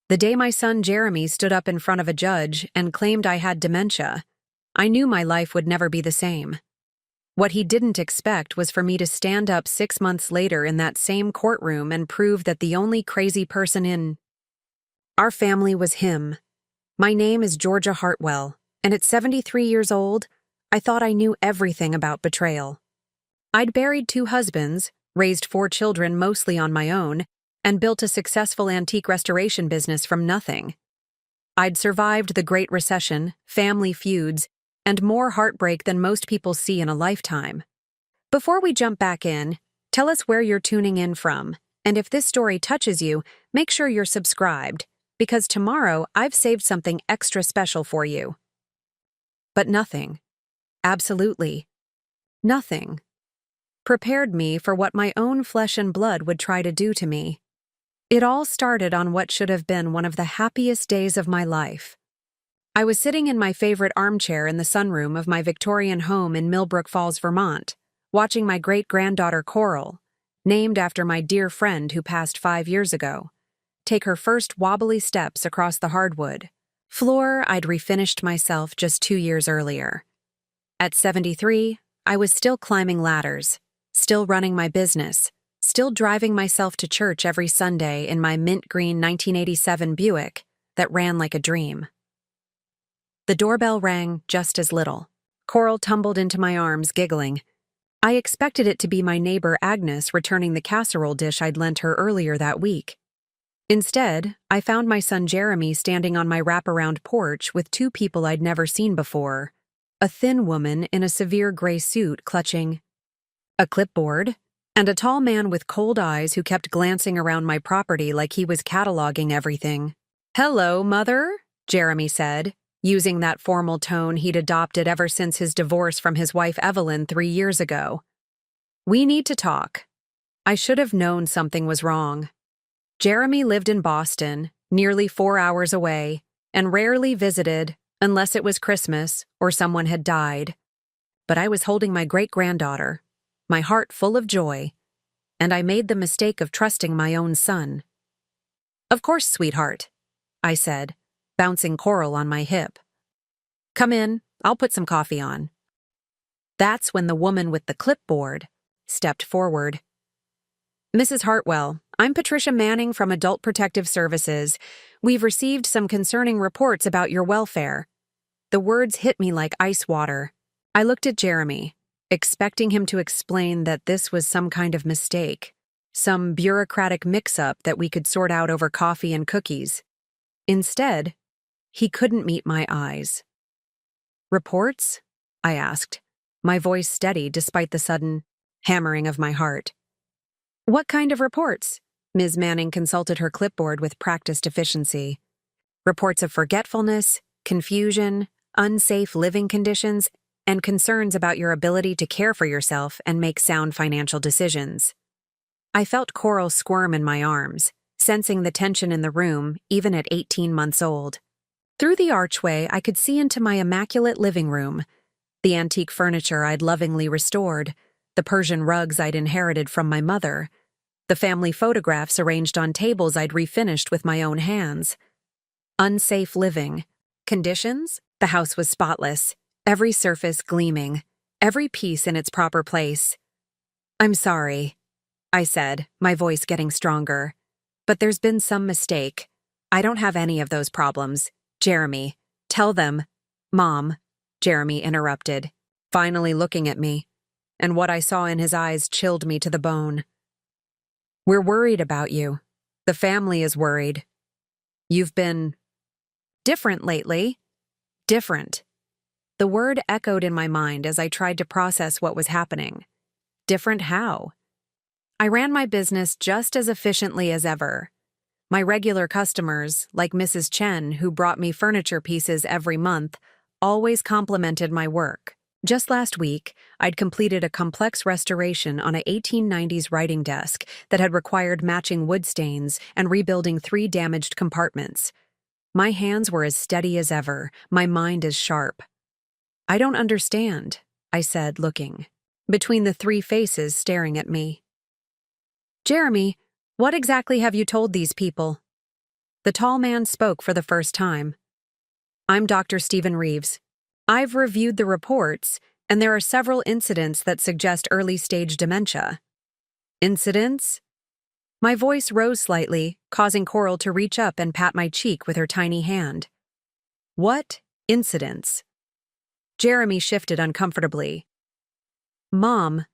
The day my son Jeremy stood up in front of a judge and claimed I had dementia, I knew my life would never be the same. What he didn't expect was for me to stand up 6 months later in that same courtroom and prove that the only crazy person in our family was him. My name is Georgia Hartwell, and at 73 years old, I thought I knew everything about betrayal. I'd buried 2 husbands, raised 4 children mostly on my own, and built a successful antique restoration business from nothing. I'd survived the Great Recession, family feuds, and more heartbreak than most people see in a lifetime. Before we jump back in, tell us where you're tuning in from, and if this story touches you, make sure you're subscribed, because tomorrow I've saved something extra special for you. But nothing, absolutely nothing, prepared me for what my own flesh and blood would try to do to me. It all started on what should have been one of the happiest days of my life. I was sitting in my favorite armchair in the sunroom of my Victorian home in Millbrook Falls, Vermont, watching my great-granddaughter Coral, named after my dear friend who passed 5 years ago, take her first wobbly steps across the hardwood floor I'd refinished myself just 2 years earlier. At 73, I was still climbing ladders, still running my business, still driving myself to church every Sunday in my mint green 1987 Buick that ran like a dream. The doorbell rang just as little. Coral tumbled into my arms, giggling. I expected it to be my neighbor Agnes returning the casserole dish I'd lent her earlier that week. Instead, I found my son Jeremy standing on my wraparound porch with 2 people I'd never seen before. A thin woman in a severe gray suit clutching a clipboard, and a tall man with cold eyes who kept glancing around my property like he was cataloging everything. "Hello, Mother," Jeremy said, using that formal tone he'd adopted ever since his divorce from his wife Evelyn 3 years ago. "We need to talk." I should have known something was wrong. Jeremy lived in Boston, nearly 4 hours away, and rarely visited unless it was Christmas or someone had died. But I was holding my great-granddaughter, my heart full of joy, and I made the mistake of trusting my own son. "Of course, sweetheart," I said, bouncing Coral on my hip. "Come in, I'll put some coffee on." That's when the woman with the clipboard stepped forward. "Mrs. Hartwell, I'm Patricia Manning from Adult Protective Services. We've received some concerning reports about your welfare." The words hit me like ice water. I looked at Jeremy, expecting him to explain that this was some kind of mistake, some bureaucratic mix-up that we could sort out over coffee and cookies. Instead, he couldn't meet my eyes. "Reports?" I asked, my voice steady despite the sudden hammering of my heart. "What kind of reports?" Ms. Manning consulted her clipboard with practiced efficiency. "Reports of forgetfulness, confusion, unsafe living conditions, and concerns about your ability to care for yourself and make sound financial decisions." I felt Coral squirm in my arms, sensing the tension in the room, even at 18 months old. Through the archway, I could see into my immaculate living room, the antique furniture I'd lovingly restored, the Persian rugs I'd inherited from my mother, the family photographs arranged on tables I'd refinished with my own hands. Unsafe living. Conditions? The house was spotless, every surface gleaming, every piece in its proper place. "I'm sorry," I said, my voice getting stronger, "but there's been some mistake. I don't have any of those problems. Jeremy, tell them." "Mom," Jeremy interrupted, finally looking at me, and what I saw in his eyes chilled me to the bone. "We're worried about you. The family is worried. You've been different lately." Different. The word echoed in my mind as I tried to process what was happening. Different how? I ran my business just as efficiently as ever. My regular customers, like Mrs. Chen, who brought me furniture pieces every month, always complimented my work. Just last week, I'd completed a complex restoration on a 1890s writing desk that had required matching wood stains and rebuilding 3 damaged compartments. My hands were as steady as ever, my mind as sharp. "I don't understand," I said, looking between the 3 faces staring at me. "Jeremy, what exactly have you told these people?" The tall man spoke for the first time. I'm Dr. Stephen Reeves. I've reviewed the reports, and there are several incidents that suggest early-stage dementia. Incidents? My voice rose slightly, causing Coral to reach up and pat my cheek with her tiny hand. What incidents? Jeremy shifted uncomfortably. Mom,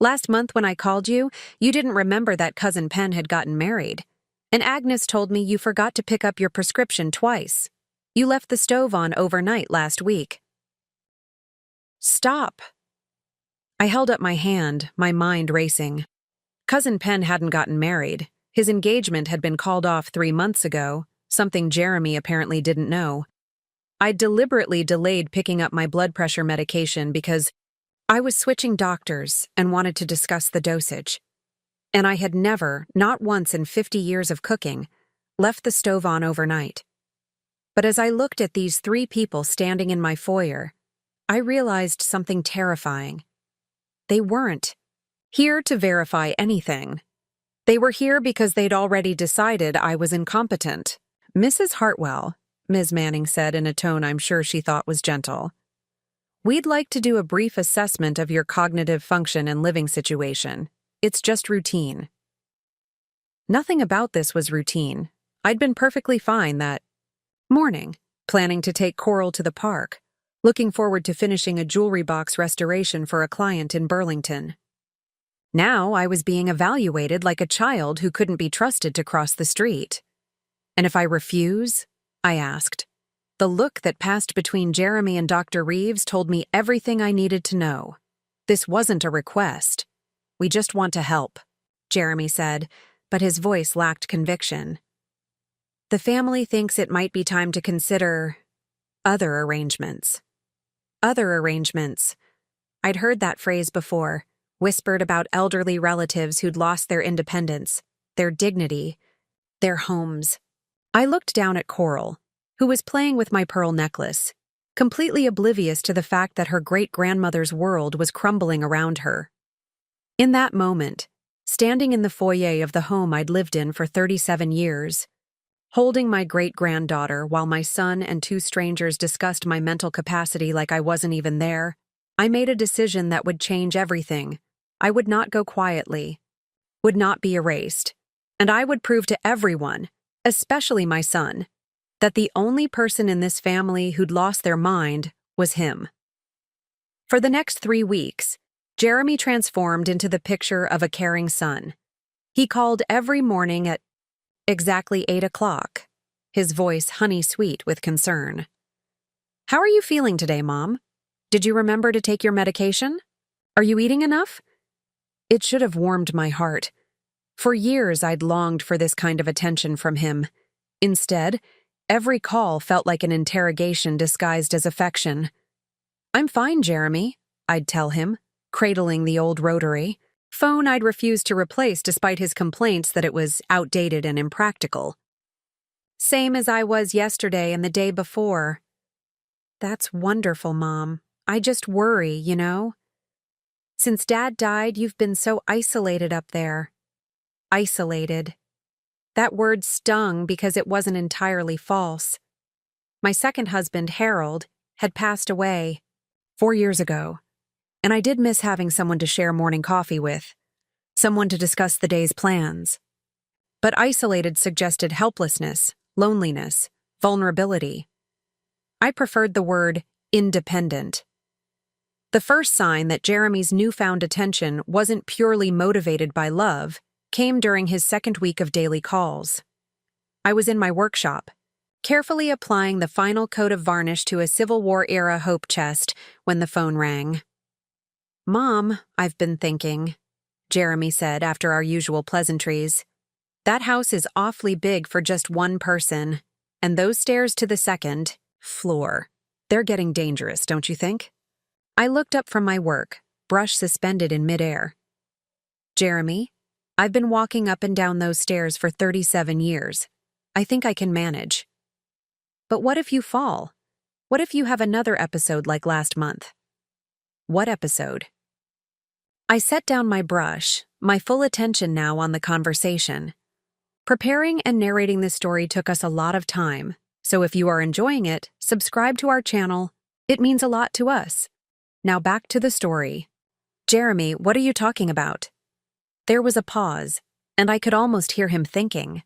last month when I called you, you didn't remember that Cousin Penn had gotten married. And Agnes told me you forgot to pick up your prescription twice. You left the stove on overnight last week. Stop. I held up my hand, my mind racing. Cousin Penn hadn't gotten married. His engagement had been called off 3 months ago, something Jeremy apparently didn't know. I deliberately delayed picking up my blood pressure medication because I was switching doctors and wanted to discuss the dosage. And I had never, not once in 50 years of cooking, left the stove on overnight. But as I looked at these 3 people standing in my foyer, I realized something terrifying. They weren't here to verify anything. They were here because they'd already decided I was incompetent. Mrs. Hartwell, Ms. Manning said in a tone I'm sure she thought was gentle, we'd like to do a brief assessment of your cognitive function and living situation. It's just routine. Nothing about this was routine. I'd been perfectly fine that morning, planning to take Coral to the park, looking forward to finishing a jewelry box restoration for a client in Burlington. Now I was being evaluated like a child who couldn't be trusted to cross the street. And if I refuse? I asked. The look that passed between Jeremy and Dr. Reeves told me everything I needed to know. This wasn't a request. We just want to help, Jeremy said, but his voice lacked conviction. The family thinks it might be time to consider other arrangements. Other arrangements. I'd heard that phrase before, whispered about elderly relatives who'd lost their independence, their dignity, their homes. I looked down at Coral, who was playing with my pearl necklace, completely oblivious to the fact that her great-grandmother's world was crumbling around her. In that moment, standing in the foyer of the home I'd lived in for 37 years, holding my great-granddaughter while my son and 2 strangers discussed my mental capacity like I wasn't even there, I made a decision that would change everything. I would not go quietly, would not be erased, and I would prove to everyone, especially my son, that the only person in this family who'd lost their mind was him. For the next 3 weeks, Jeremy transformed into the picture of a caring son. He called every morning at exactly 8 o'clock, his voice honey-sweet with concern. How are you feeling today, Mom? Did you remember to take your medication? Are you eating enough? It should have warmed my heart. For years, I'd longed for this kind of attention from him. Instead, every call felt like an interrogation disguised as affection. I'm fine, Jeremy, I'd tell him, cradling the old rotary phone I'd refused to replace despite his complaints that it was outdated and impractical. Same as I was yesterday and the day before. That's wonderful, Mom. I just worry, you know? Since Dad died, you've been so isolated up there. Isolated. That word stung because it wasn't entirely false. My second husband, Harold, had passed away 4 years ago, and I did miss having someone to share morning coffee with, someone to discuss the day's plans. But isolated suggested helplessness, loneliness, vulnerability. I preferred the word independent. The first sign that Jeremy's newfound attention wasn't purely motivated by love came during his second week of daily calls. I was in my workshop, carefully applying the final coat of varnish to a Civil War-era hope chest when the phone rang. Mom, I've been thinking, Jeremy said after our usual pleasantries. That house is awfully big for just one person, and those stairs to the second floor. They're getting dangerous, don't you think? I looked up from my work, brush suspended in midair. Jeremy, I've been walking up and down those stairs for 37 years. I think I can manage. But what if you fall? What if you have another episode like last month? What episode? I set down my brush, my full attention now on the conversation. Preparing and narrating this story took us a lot of time, so if you are enjoying it, subscribe to our channel. It means a lot to us. Now back to the story. Jeremy, what are you talking about? There was a pause, and I could almost hear him thinking.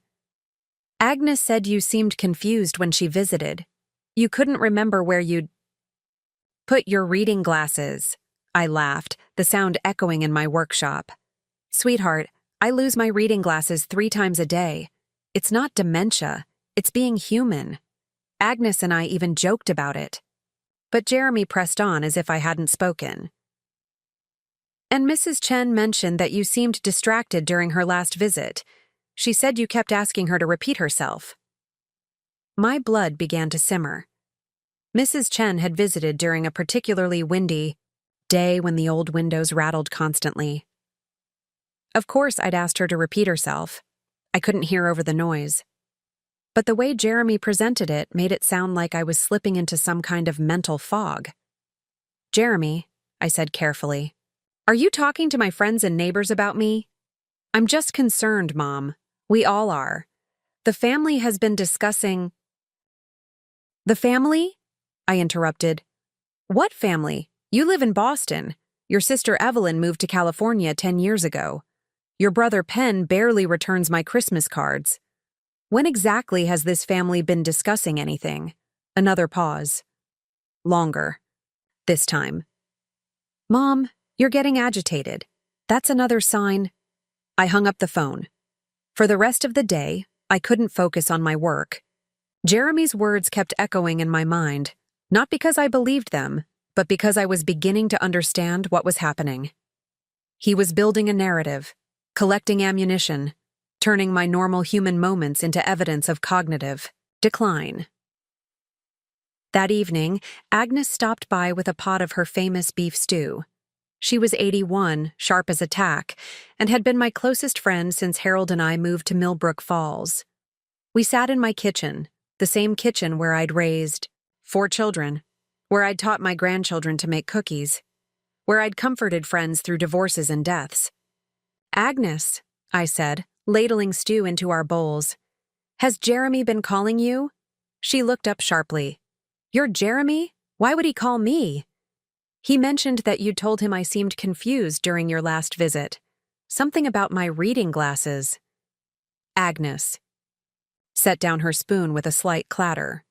Agnes said you seemed confused when she visited. You couldn't remember where you'd put your reading glasses. I laughed, the sound echoing in my workshop. Sweetheart, I lose my reading glasses 3 times a day. It's not dementia, it's being human. Agnes and I even joked about it. But Jeremy pressed on as if I hadn't spoken. And Mrs. Chen mentioned that you seemed distracted during her last visit. She said you kept asking her to repeat herself. My blood began to simmer. Mrs. Chen had visited during a particularly windy day when the old windows rattled constantly. Of course, I'd asked her to repeat herself. I couldn't hear over the noise. But the way Jeremy presented it made it sound like I was slipping into some kind of mental fog. Jeremy, I said carefully, are you talking to my friends and neighbors about me? I'm just concerned, Mom. We all are. The family has been discussing... The family? I interrupted. What family? You live in Boston. Your sister Evelyn moved to California 10 years ago. Your brother Penn barely returns my Christmas cards. When exactly has this family been discussing anything? Another pause. Longer. This time. Mom, you're getting agitated. That's another sign. I hung up the phone. For the rest of the day, I couldn't focus on my work. Jeremy's words kept echoing in my mind, not because I believed them, but because I was beginning to understand what was happening. He was building a narrative, collecting ammunition, turning my normal human moments into evidence of cognitive decline. That evening, Agnes stopped by with a pot of her famous beef stew. She was 81, sharp as a tack, and had been my closest friend since Harold and I moved to Millbrook Falls. We sat in my kitchen, the same kitchen where I'd raised 4 children, where I'd taught my grandchildren to make cookies, where I'd comforted friends through divorces and deaths. Agnes, I said, ladling stew into our bowls, has Jeremy been calling you? She looked up sharply. You're Jeremy? Why would he call me? He mentioned that you'd told him I seemed confused during your last visit. Something about my reading glasses. Agnes set down her spoon with a slight clatter.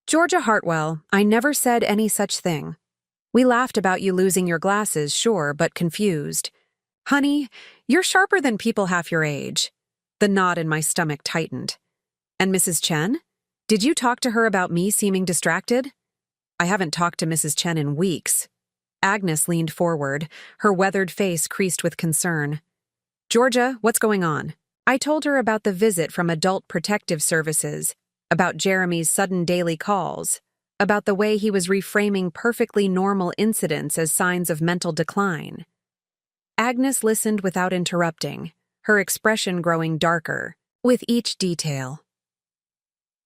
Georgia Hartwell, I never said any such thing. We laughed about you losing your glasses, sure, but confused. Honey, you're sharper than people half your age. The knot in my stomach tightened. And Mrs. Chen? Did you talk to her about me seeming distracted? I haven't talked to Mrs. Chen in weeks. Agnes leaned forward, her weathered face creased with concern. Georgia, what's going on? I told her about the visit from Adult Protective Services, about Jeremy's sudden daily calls, about the way he was reframing perfectly normal incidents as signs of mental decline. Agnes listened without interrupting, her expression growing darker with each detail.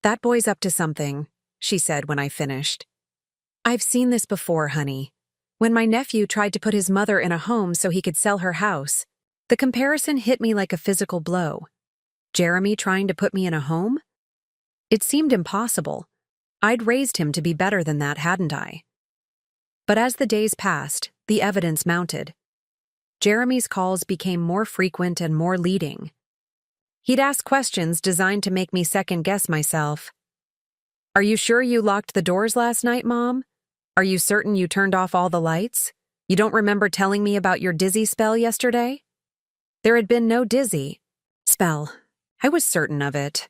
That boy's up to something, she said when I finished. I've seen this before, honey. When my nephew tried to put his mother in a home so he could sell her house, the comparison hit me like a physical blow. Jeremy trying to put me in a home? It seemed impossible. I'd raised him to be better than that, hadn't I? But as the days passed, the evidence mounted. Jeremy's calls became more frequent and more leading. He'd ask questions designed to make me second-guess myself. Are you sure you locked the doors last night, Mom? Are you certain you turned off all the lights? You don't remember telling me about your dizzy spell yesterday? There had been no dizzy spell. I was certain of it.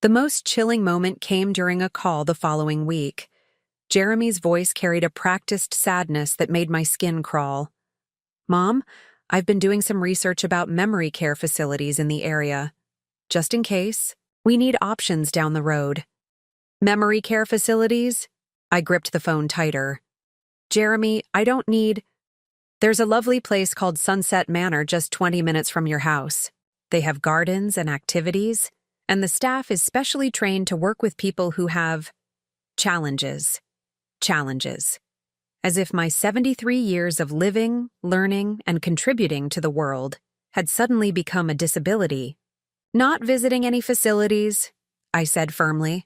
The most chilling moment came during a call the following week. Jeremy's voice carried a practiced sadness that made my skin crawl. Mom, I've been doing some research about memory care facilities in the area. Just in case, we need options down the road. Memory care facilities? I gripped the phone tighter. Jeremy, I don't need... There's a lovely place called Sunset Manor just 20 minutes from your house. They have gardens and activities, and the staff is specially trained to work with people who have challenges. Challenges. As if my 73 years of living, learning, and contributing to the world had suddenly become a disability Not visiting any facilities, I said firmly.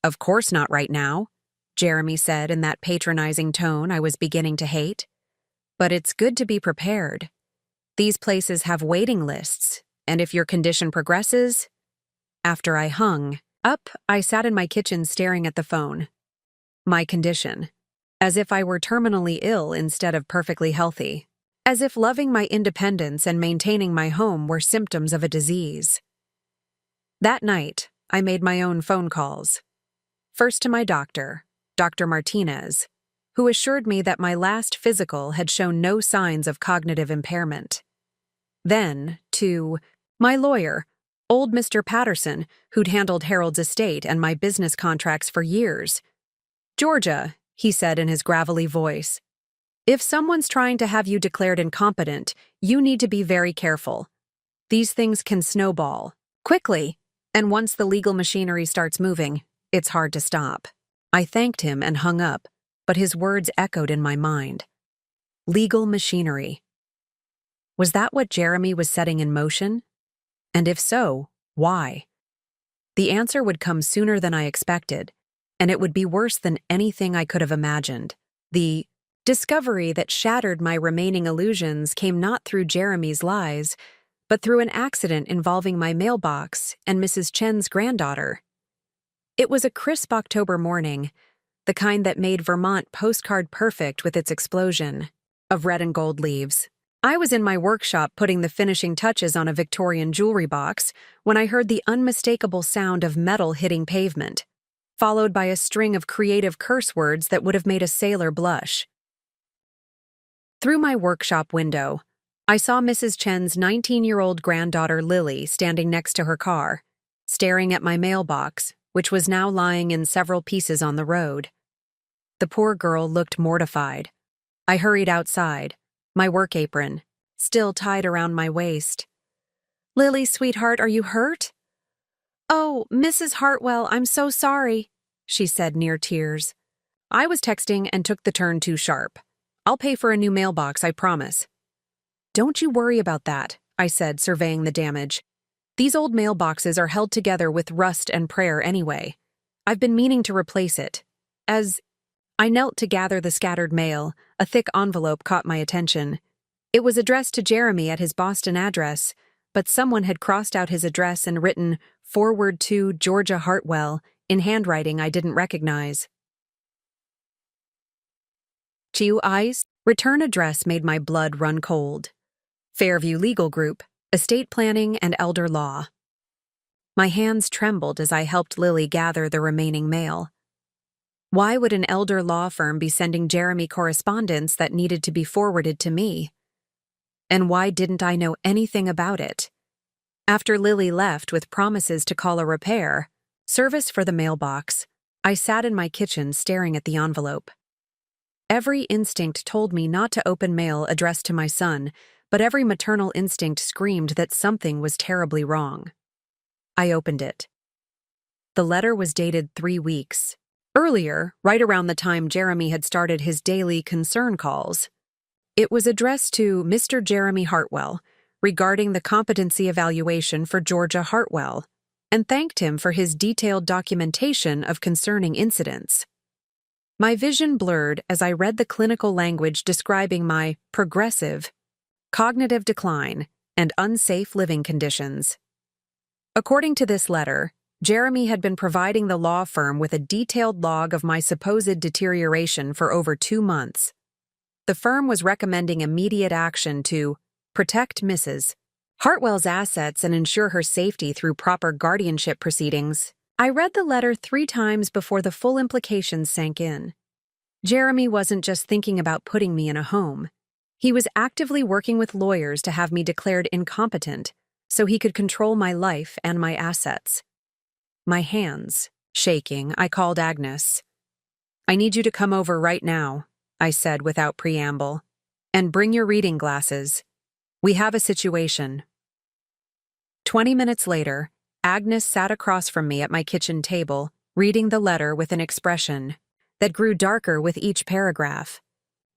Of course not right now, Jeremy said in that patronizing tone I was beginning to hate. But it's good to be prepared. These places have waiting lists, and if your condition progresses... After I hung up, I sat in my kitchen staring at the phone. My condition. As if I were terminally ill instead of perfectly healthy. As if loving my independence and maintaining my home were symptoms of a disease. That night, I made my own phone calls. First to my doctor, Dr. Martinez, who assured me that my last physical had shown no signs of cognitive impairment. Then to my lawyer, old Mr. Patterson, who'd handled Harold's estate and my business contracts for years. Georgia, he said in his gravelly voice, if someone's trying to have you declared incompetent, you need to be very careful. These things can snowball quickly, and once the legal machinery starts moving, it's hard to stop. I thanked him and hung up, but his words echoed in my mind. Legal machinery. Was that what Jeremy was setting in motion? And if so, why? The answer would come sooner than I expected, and it would be worse than anything I could have imagined. The discovery that shattered my remaining illusions came not through Jeremy's lies, but through an accident involving my mailbox and Mrs. Chen's granddaughter. It was a crisp October morning, the kind that made Vermont postcard perfect with its explosion of red and gold leaves. I was in my workshop putting the finishing touches on a Victorian jewelry box when I heard the unmistakable sound of metal hitting pavement, followed by a string of creative curse words that would have made a sailor blush. Through my workshop window, I saw Mrs. Chen's 19-year-old granddaughter Lily standing next to her car, staring at my mailbox, which was now lying in several pieces on the road. The poor girl looked mortified. I hurried outside, my work apron, still tied around my waist. Lily, sweetheart, are you hurt? Oh, Mrs. Hartwell, I'm so sorry, she said near tears. I was texting and took the turn too sharp. I'll pay for a new mailbox, I promise. Don't you worry about that, I said, surveying the damage. These old mailboxes are held together with rust and prayer anyway. I've been meaning to replace it. As I knelt to gather the scattered mail, a thick envelope caught my attention. It was addressed to Jeremy at his Boston address, but someone had crossed out his address and written, "Forward to Georgia Hartwell," in handwriting I didn't recognize. Chiu Eyes? Return address made my blood run cold. Fairview Legal Group, Estate Planning and Elder Law. My hands trembled as I helped Lily gather the remaining mail. Why would an elder law firm be sending Jeremy correspondence that needed to be forwarded to me? And why didn't I know anything about it? After Lily left with promises to call a repair service for the mailbox, I sat in my kitchen staring at the envelope. Every instinct told me not to open mail addressed to my son, but every maternal instinct screamed that something was terribly wrong. I opened it. The letter was dated 3 weeks. Earlier, right around the time Jeremy had started his daily concern calls. It was addressed to Mr. Jeremy Hartwell regarding the competency evaluation for Georgia Hartwell, and thanked him for his detailed documentation of concerning incidents. My vision blurred as I read the clinical language describing my progressive, cognitive decline, and unsafe living conditions. According to this letter, Jeremy had been providing the law firm with a detailed log of my supposed deterioration for over 2 months. The firm was recommending immediate action to protect Mrs. Hartwell's assets and ensure her safety through proper guardianship proceedings. I read the letter 3 times before the full implications sank in. Jeremy wasn't just thinking about putting me in a home. He was actively working with lawyers to have me declared incompetent so he could control my life and my assets. My hands shaking, I called Agnes. "I need you to come over right now," I said without preamble. "And bring your reading glasses. We have a situation." 20 minutes later, Agnes sat across from me at my kitchen table, reading the letter with an expression that grew darker with each paragraph.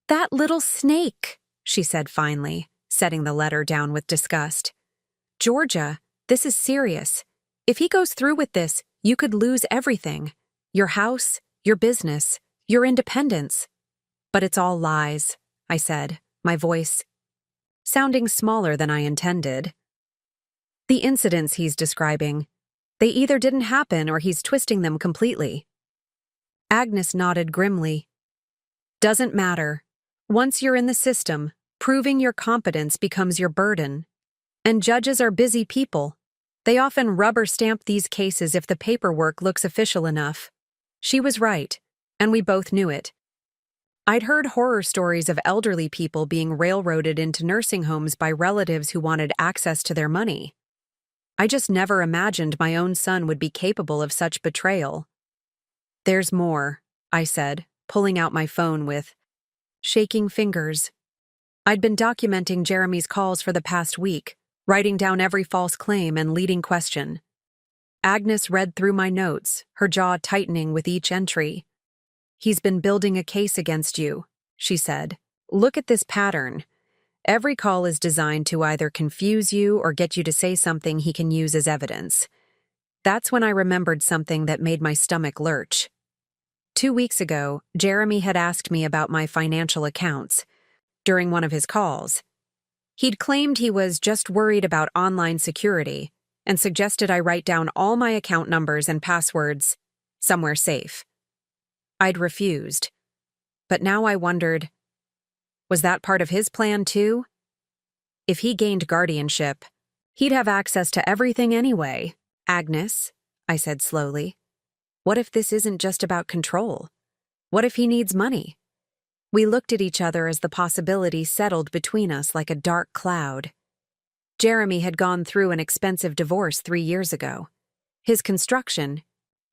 "That little snake," she said finally, setting the letter down with disgust. "Georgia, This is serious. If he goes through with this, you could lose everything. Your house, your business, your independence. But it's all lies, I said, my voice sounding smaller than I intended. The incidents he's describing, they either didn't happen or he's twisting them completely. Agnes nodded grimly. Doesn't matter. Once you're in the system, proving your competence becomes your burden. And judges are busy people. They often rubber stamp these cases if the paperwork looks official enough. She was right, and we both knew it. I'd heard horror stories of elderly people being railroaded into nursing homes by relatives who wanted access to their money. I just never imagined my own son would be capable of such betrayal. There's more, I said, pulling out my phone with shaking fingers. I'd been documenting Jeremy's calls for the past week, writing down every false claim and leading question. Agnes read through my notes, her jaw tightening with each entry. He's been building a case against you, she said. Look at this pattern. Every call is designed to either confuse you or get you to say something he can use as evidence. That's when I remembered something that made my stomach lurch. 2 weeks ago, Jeremy had asked me about my financial accounts during one of his calls. He'd claimed he was just worried about online security and suggested I write down all my account numbers and passwords somewhere safe. I'd refused. But now I wondered, was that part of his plan too? If he gained guardianship, he'd have access to everything anyway. Agnes, I said slowly, what if this isn't just about control? What if he needs money? We looked at each other as the possibility settled between us like a dark cloud. Jeremy had gone through an expensive divorce 3 years ago. His construction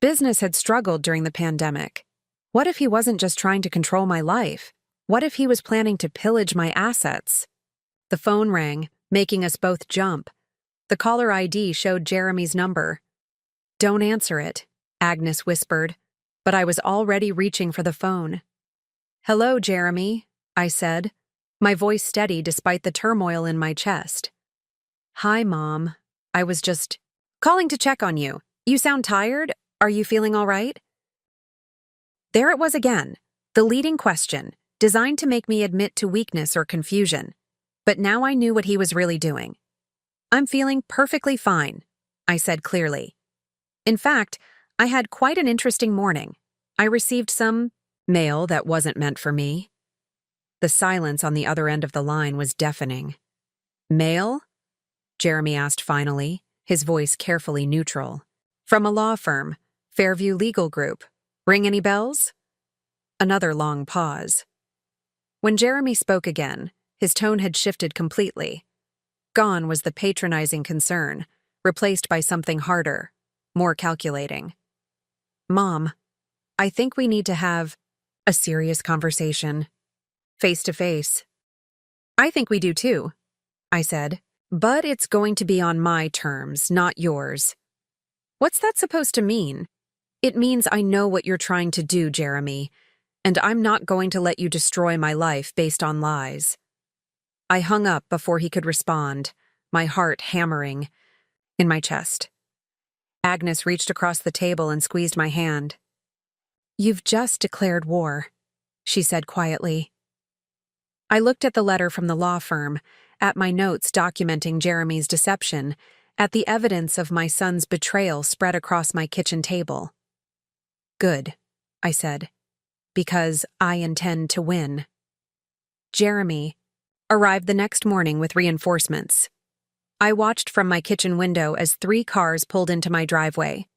business had struggled during the pandemic. What if he wasn't just trying to control my life? What if he was planning to pillage my assets? The phone rang, making us both jump. The caller ID showed Jeremy's number. Don't answer it, Agnes whispered, but I was already reaching for the phone. Hello, Jeremy, I said, my voice steady despite the turmoil in my chest. Hi, Mom. I was just calling to check on you. You sound tired? Are you feeling all right? There it was again, the leading question, designed to make me admit to weakness or confusion. But now I knew what he was really doing. I'm feeling perfectly fine, I said clearly. In fact, I had quite an interesting morning. I received some mail that wasn't meant for me. The silence on the other end of the line was deafening. Mail? Jeremy asked finally, his voice carefully neutral. From a law firm, Fairview Legal Group. Ring any bells? Another long pause. When Jeremy spoke again, his tone had shifted completely. Gone was the patronizing concern, replaced by something harder, more calculating. Mom, I think we need to have a serious conversation. Face to face. I think we do too, I said, but it's going to be on my terms, not yours. What's that supposed to mean? It means I know what you're trying to do, Jeremy, and I'm not going to let you destroy my life based on lies. I hung up before he could respond, my heart hammering in my chest. Agnes reached across the table and squeezed my hand. You've just declared war, she said quietly. I looked at the letter from the law firm, at my notes documenting Jeremy's deception, at the evidence of my son's betrayal spread across my kitchen table. Good, I said, because I intend to win. Jeremy arrived the next morning with reinforcements. I watched from my kitchen window as 3 cars pulled into my driveway.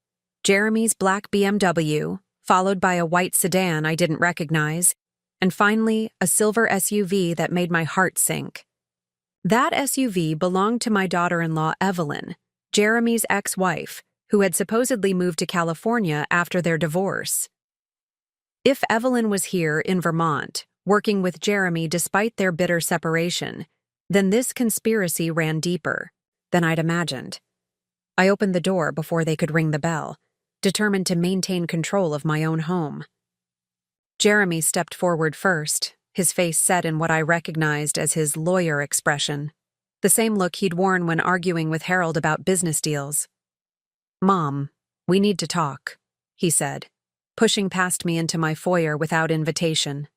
Jeremy's black BMW, followed by a white sedan I didn't recognize, and finally a silver SUV that made my heart sink. That SUV belonged to my daughter-in-law Evelyn, Jeremy's ex-wife, who had supposedly moved to California after their divorce. If Evelyn was here in Vermont, working with Jeremy despite their bitter separation, then this conspiracy ran deeper than I'd imagined. I opened the door before they could ring the bell, determined to maintain control of my own home. Jeremy stepped forward first, his face set in what I recognized as his lawyer expression. the same look he'd worn when arguing with Harold about business deals. "Mom, we need to talk," he said, pushing past me into my foyer without invitation.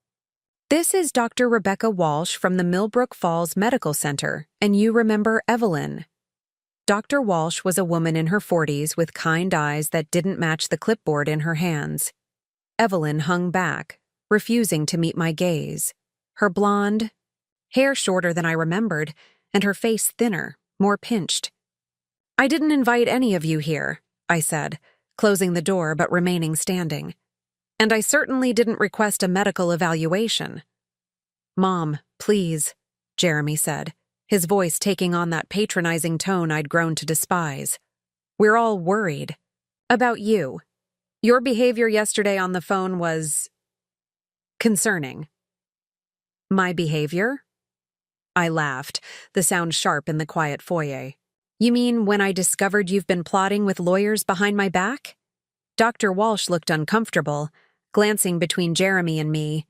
"This is Dr. Rebecca Walsh from the Millbrook Falls Medical Center, and you remember Evelyn." Dr. Walsh was a woman in her 40s with kind eyes that didn't match the clipboard in her hands. Evelyn hung back, refusing to meet my gaze. Her blonde hair shorter than I remembered, and her face thinner, more pinched. "I didn't invite any of you here," I said, closing the door but remaining standing. "And I certainly didn't request a medical evaluation." "Mom, please," Jeremy said, his voice taking on that patronizing tone I'd grown to despise. "We're all worried. About you. Your behavior yesterday on the phone was concerning." "My behavior?" I laughed, the sound sharp in the quiet foyer. "You mean when I discovered you've been plotting with lawyers behind my back?" Dr. Walsh looked uncomfortable, glancing between Jeremy and me.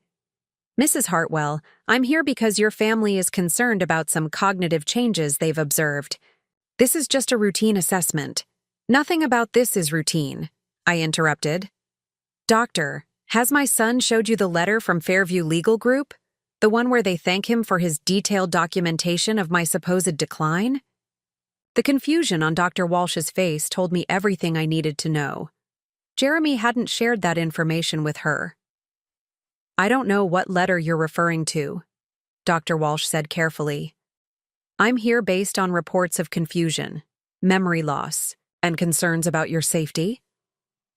"Mrs. Hartwell, I'm here because your family is concerned about some cognitive changes they've observed. This is just a routine assessment." "Nothing about this is routine," I interrupted. "Doctor, has my son showed you the letter from Fairview Legal Group? The one where they thank him for his detailed documentation of my supposed decline?" The confusion on Dr. Walsh's face told me everything I needed to know. Jeremy hadn't shared that information with her. "I don't know what letter you're referring to," Dr. Walsh said carefully. "I'm here based on reports of confusion, memory loss, and concerns about your safety."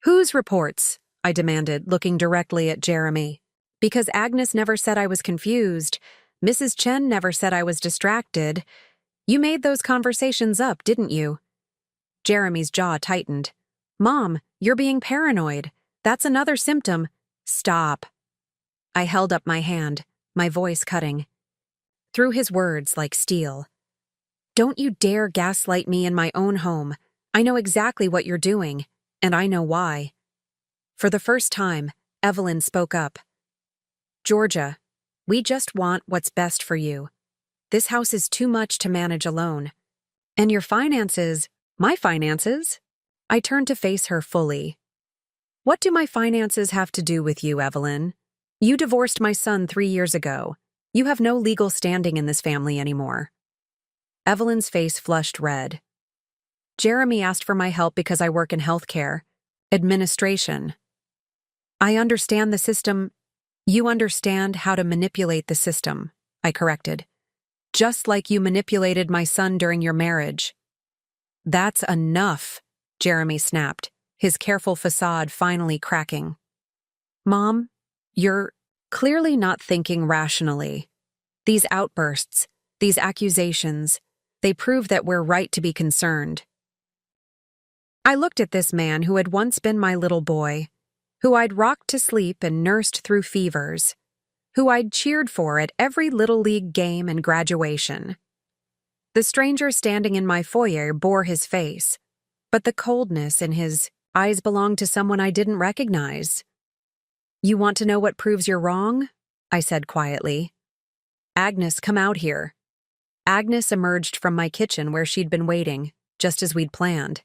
"Whose reports?" I demanded, looking directly at Jeremy. "Because Agnes never said I was confused. Mrs. Chen never said I was distracted. You made those conversations up, didn't you?" Jeremy's jaw tightened. "Mom, you're being paranoid. That's another symptom." "Stop." I held up my hand, my voice cutting. Through his words like steel. "Don't you dare gaslight me in my own home. I know exactly what you're doing, and I know why." For the first time, Evelyn spoke up. "Georgia, we just want what's best for you. This house is too much to manage alone. And your finances, my finances?" I turned to face her fully. "What do my finances have to do with you, Evelyn? You divorced my son 3 years ago. You have no legal standing in this family anymore." Evelyn's face flushed red. "Jeremy asked for my help because I work in healthcare. Administration. I understand the system. You understand how to manipulate the system," I corrected. "Just like you manipulated my son during your marriage." "That's enough," Jeremy snapped, his careful facade finally cracking. "Mom, you're clearly not thinking rationally. These outbursts, these accusations, they prove that we're right to be concerned." I looked at this man who had once been my little boy, who I'd rocked to sleep and nursed through fevers, who I'd cheered for at every Little League game and graduation. The stranger standing in my foyer bore his face, but the coldness in his eyes belonged to someone I didn't recognize. "You want to know what proves you're wrong?" I said quietly. "Agnes, come out here." Agnes emerged from my kitchen where she'd been waiting, just as we'd planned.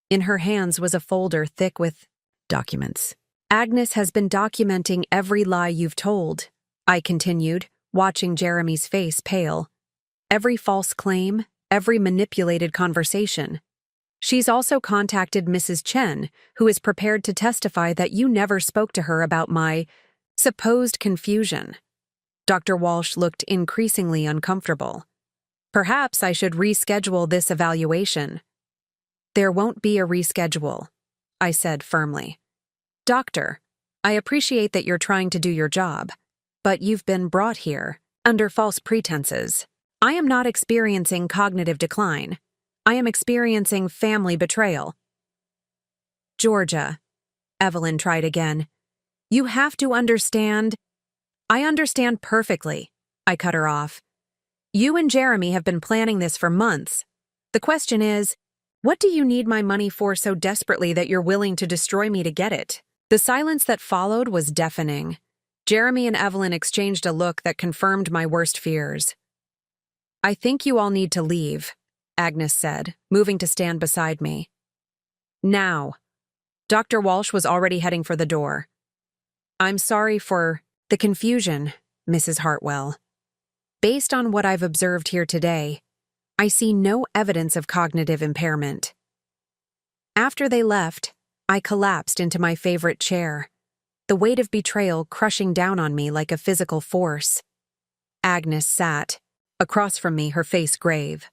In her hands was a folder thick with documents. "Agnes has been documenting every lie you've told," I continued, watching Jeremy's face pale. "Every false claim, every manipulated conversation. She's also contacted Mrs. Chen, who is prepared to testify that you never spoke to her about my supposed confusion." Dr. Walsh looked increasingly uncomfortable. "Perhaps I should reschedule this evaluation." "There won't be a reschedule," I said firmly. "Doctor, I appreciate that you're trying to do your job, but you've been brought here under false pretenses. I am not experiencing cognitive decline. I am experiencing family betrayal." "Georgia," Evelyn tried again, "you have to understand." "I understand perfectly," I cut her off. "You and Jeremy have been planning this for months. The question is, what do you need my money for so desperately that you're willing to destroy me to get it?" The silence that followed was deafening. Jeremy and Evelyn exchanged a look that confirmed my worst fears. I think you all need to leave, Agnes said, moving to stand beside me. Now. Dr. Walsh was already heading for the door. I'm sorry for the confusion, Mrs. Hartwell. Based on what I've observed here today, I see no evidence of cognitive impairment. After they left, I collapsed into my favorite chair, the weight of betrayal crushing down on me like a physical force. Agnes sat, across from me, her face grave.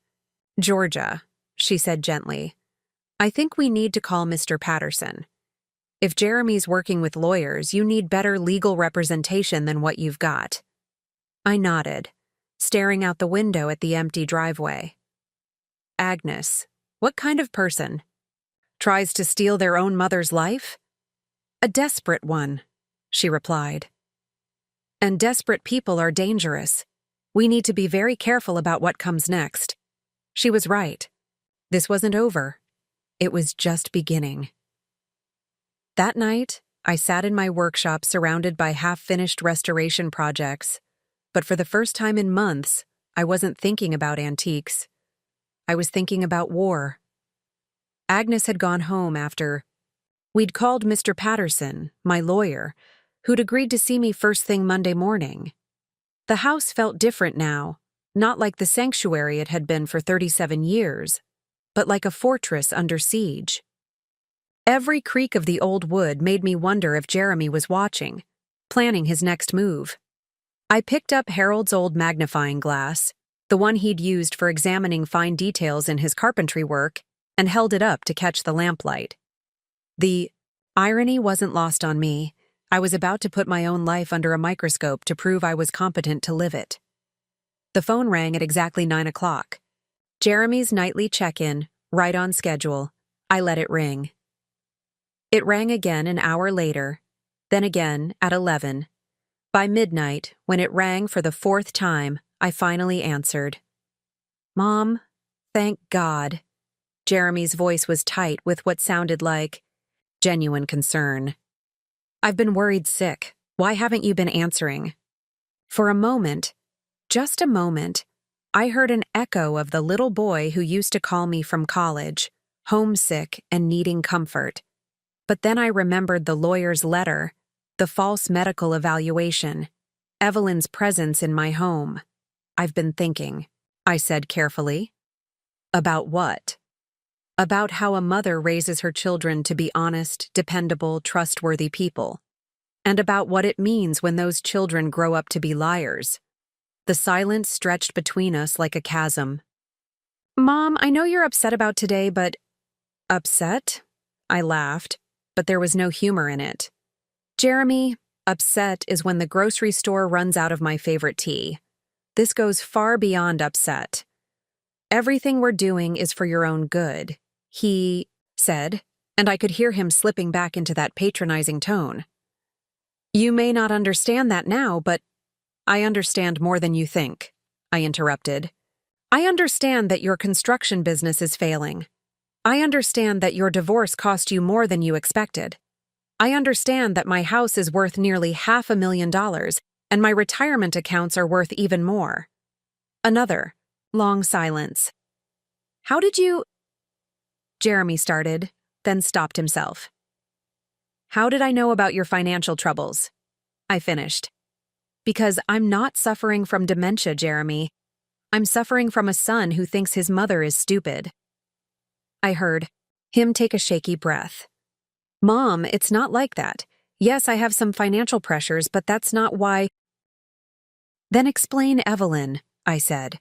Georgia, she said gently, I think we need to call Mr. Patterson. If Jeremy's working with lawyers, you need better legal representation than what you've got. I nodded, staring out the window at the empty driveway. Agnes, what kind of person? Tries to steal their own mother's life? A desperate one, she replied. And desperate people are dangerous. We need to be very careful about what comes next. She was right. This wasn't over. It was just beginning. That night, I sat in my workshop surrounded by half-finished restoration projects. But for the first time in months, I wasn't thinking about antiques. I was thinking about war. Agnes had gone home after we'd called Mr. Patterson, my lawyer, who'd agreed to see me first thing Monday morning. The house felt different now, not like the sanctuary it had been for 37 years, but like a fortress under siege. Every creak of the old wood made me wonder if Jeremy was watching, planning his next move. I picked up Harold's old magnifying glass, the one he'd used for examining fine details in his carpentry work, and held it up to catch the lamplight. The irony wasn't lost on me. I was about to put my own life under a microscope to prove I was competent to live it. The phone rang at exactly 9 o'clock. Jeremy's nightly check-in, right on schedule. I let it ring. It rang again an hour later, then again at 11. By midnight, when it rang for the 4th time, I finally answered. Mom, thank God. Jeremy's voice was tight with what sounded like genuine concern. I've been worried sick. Why haven't you been answering? For a moment, just a moment, I heard an echo of the little boy who used to call me from college, homesick and needing comfort. But then I remembered the lawyer's letter, the false medical evaluation, Evelyn's presence in my home. I've been thinking, I said carefully. About what? About how a mother raises her children to be honest, dependable, trustworthy people. And about what it means when those children grow up to be liars. The silence stretched between us like a chasm. Mom, I know you're upset about today, but… Upset? I laughed, but there was no humor in it. Jeremy, upset is when the grocery store runs out of my favorite tea. This goes far beyond upset. Everything we're doing is for your own good, he said, and I could hear him slipping back into that patronizing tone. You may not understand that now, but I understand more than you think, I interrupted. I understand that your construction business is failing. I understand that your divorce cost you more than you expected. I understand that my house is worth nearly $500,000 and my retirement accounts are worth even more. Another long silence. How did you… Jeremy started, then stopped himself. How did I know about your financial troubles? I finished. Because I'm not suffering from dementia, Jeremy. I'm suffering from a son who thinks his mother is stupid. I heard him take a shaky breath. Mom, it's not like that. Yes, I have some financial pressures, but that's not why… Then explain Evelyn, I said.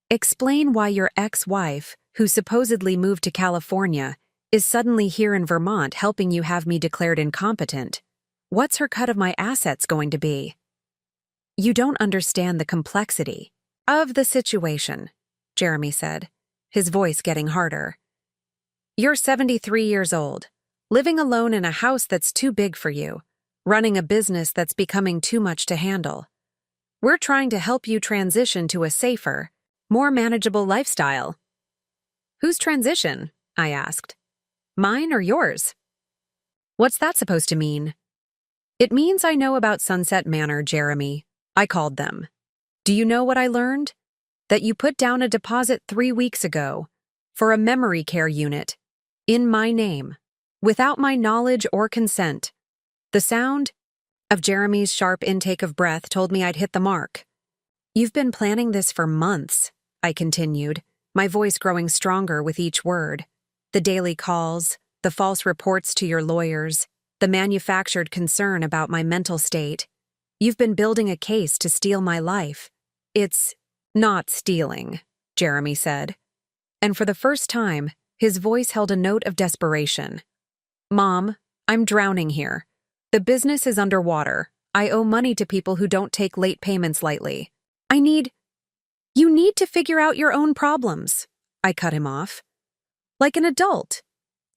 Explain why your ex-wife, who supposedly moved to California, is suddenly here in Vermont helping you have me declared incompetent. What's her cut of my assets going to be? You don't understand the complexity of the situation, Jeremy said, his voice getting harder. You're 73 years old, living alone in a house that's too big for you, running a business that's becoming too much to handle. We're trying to help you transition to a safer, more manageable lifestyle. Whose transition? I asked. Mine or yours? What's that supposed to mean? It means I know about Sunset Manor, Jeremy. I called them. Do you know what I learned? that you put down a deposit 3 weeks ago for a memory care unit in my name, without my knowledge or consent. The sound of Jeremy's sharp intake of breath told me I'd hit the mark. You've been planning this for months, I continued, my voice growing stronger with each word. The daily calls, the false reports to your lawyers, the manufactured concern about my mental state. You've been building a case to steal my life. It's not stealing, Jeremy said. And for the first time, his voice held a note of desperation. Mom, I'm drowning here. The business is underwater. I owe money to people who don't take late payments lightly. You need to figure out your own problems, I cut him off. Like an adult.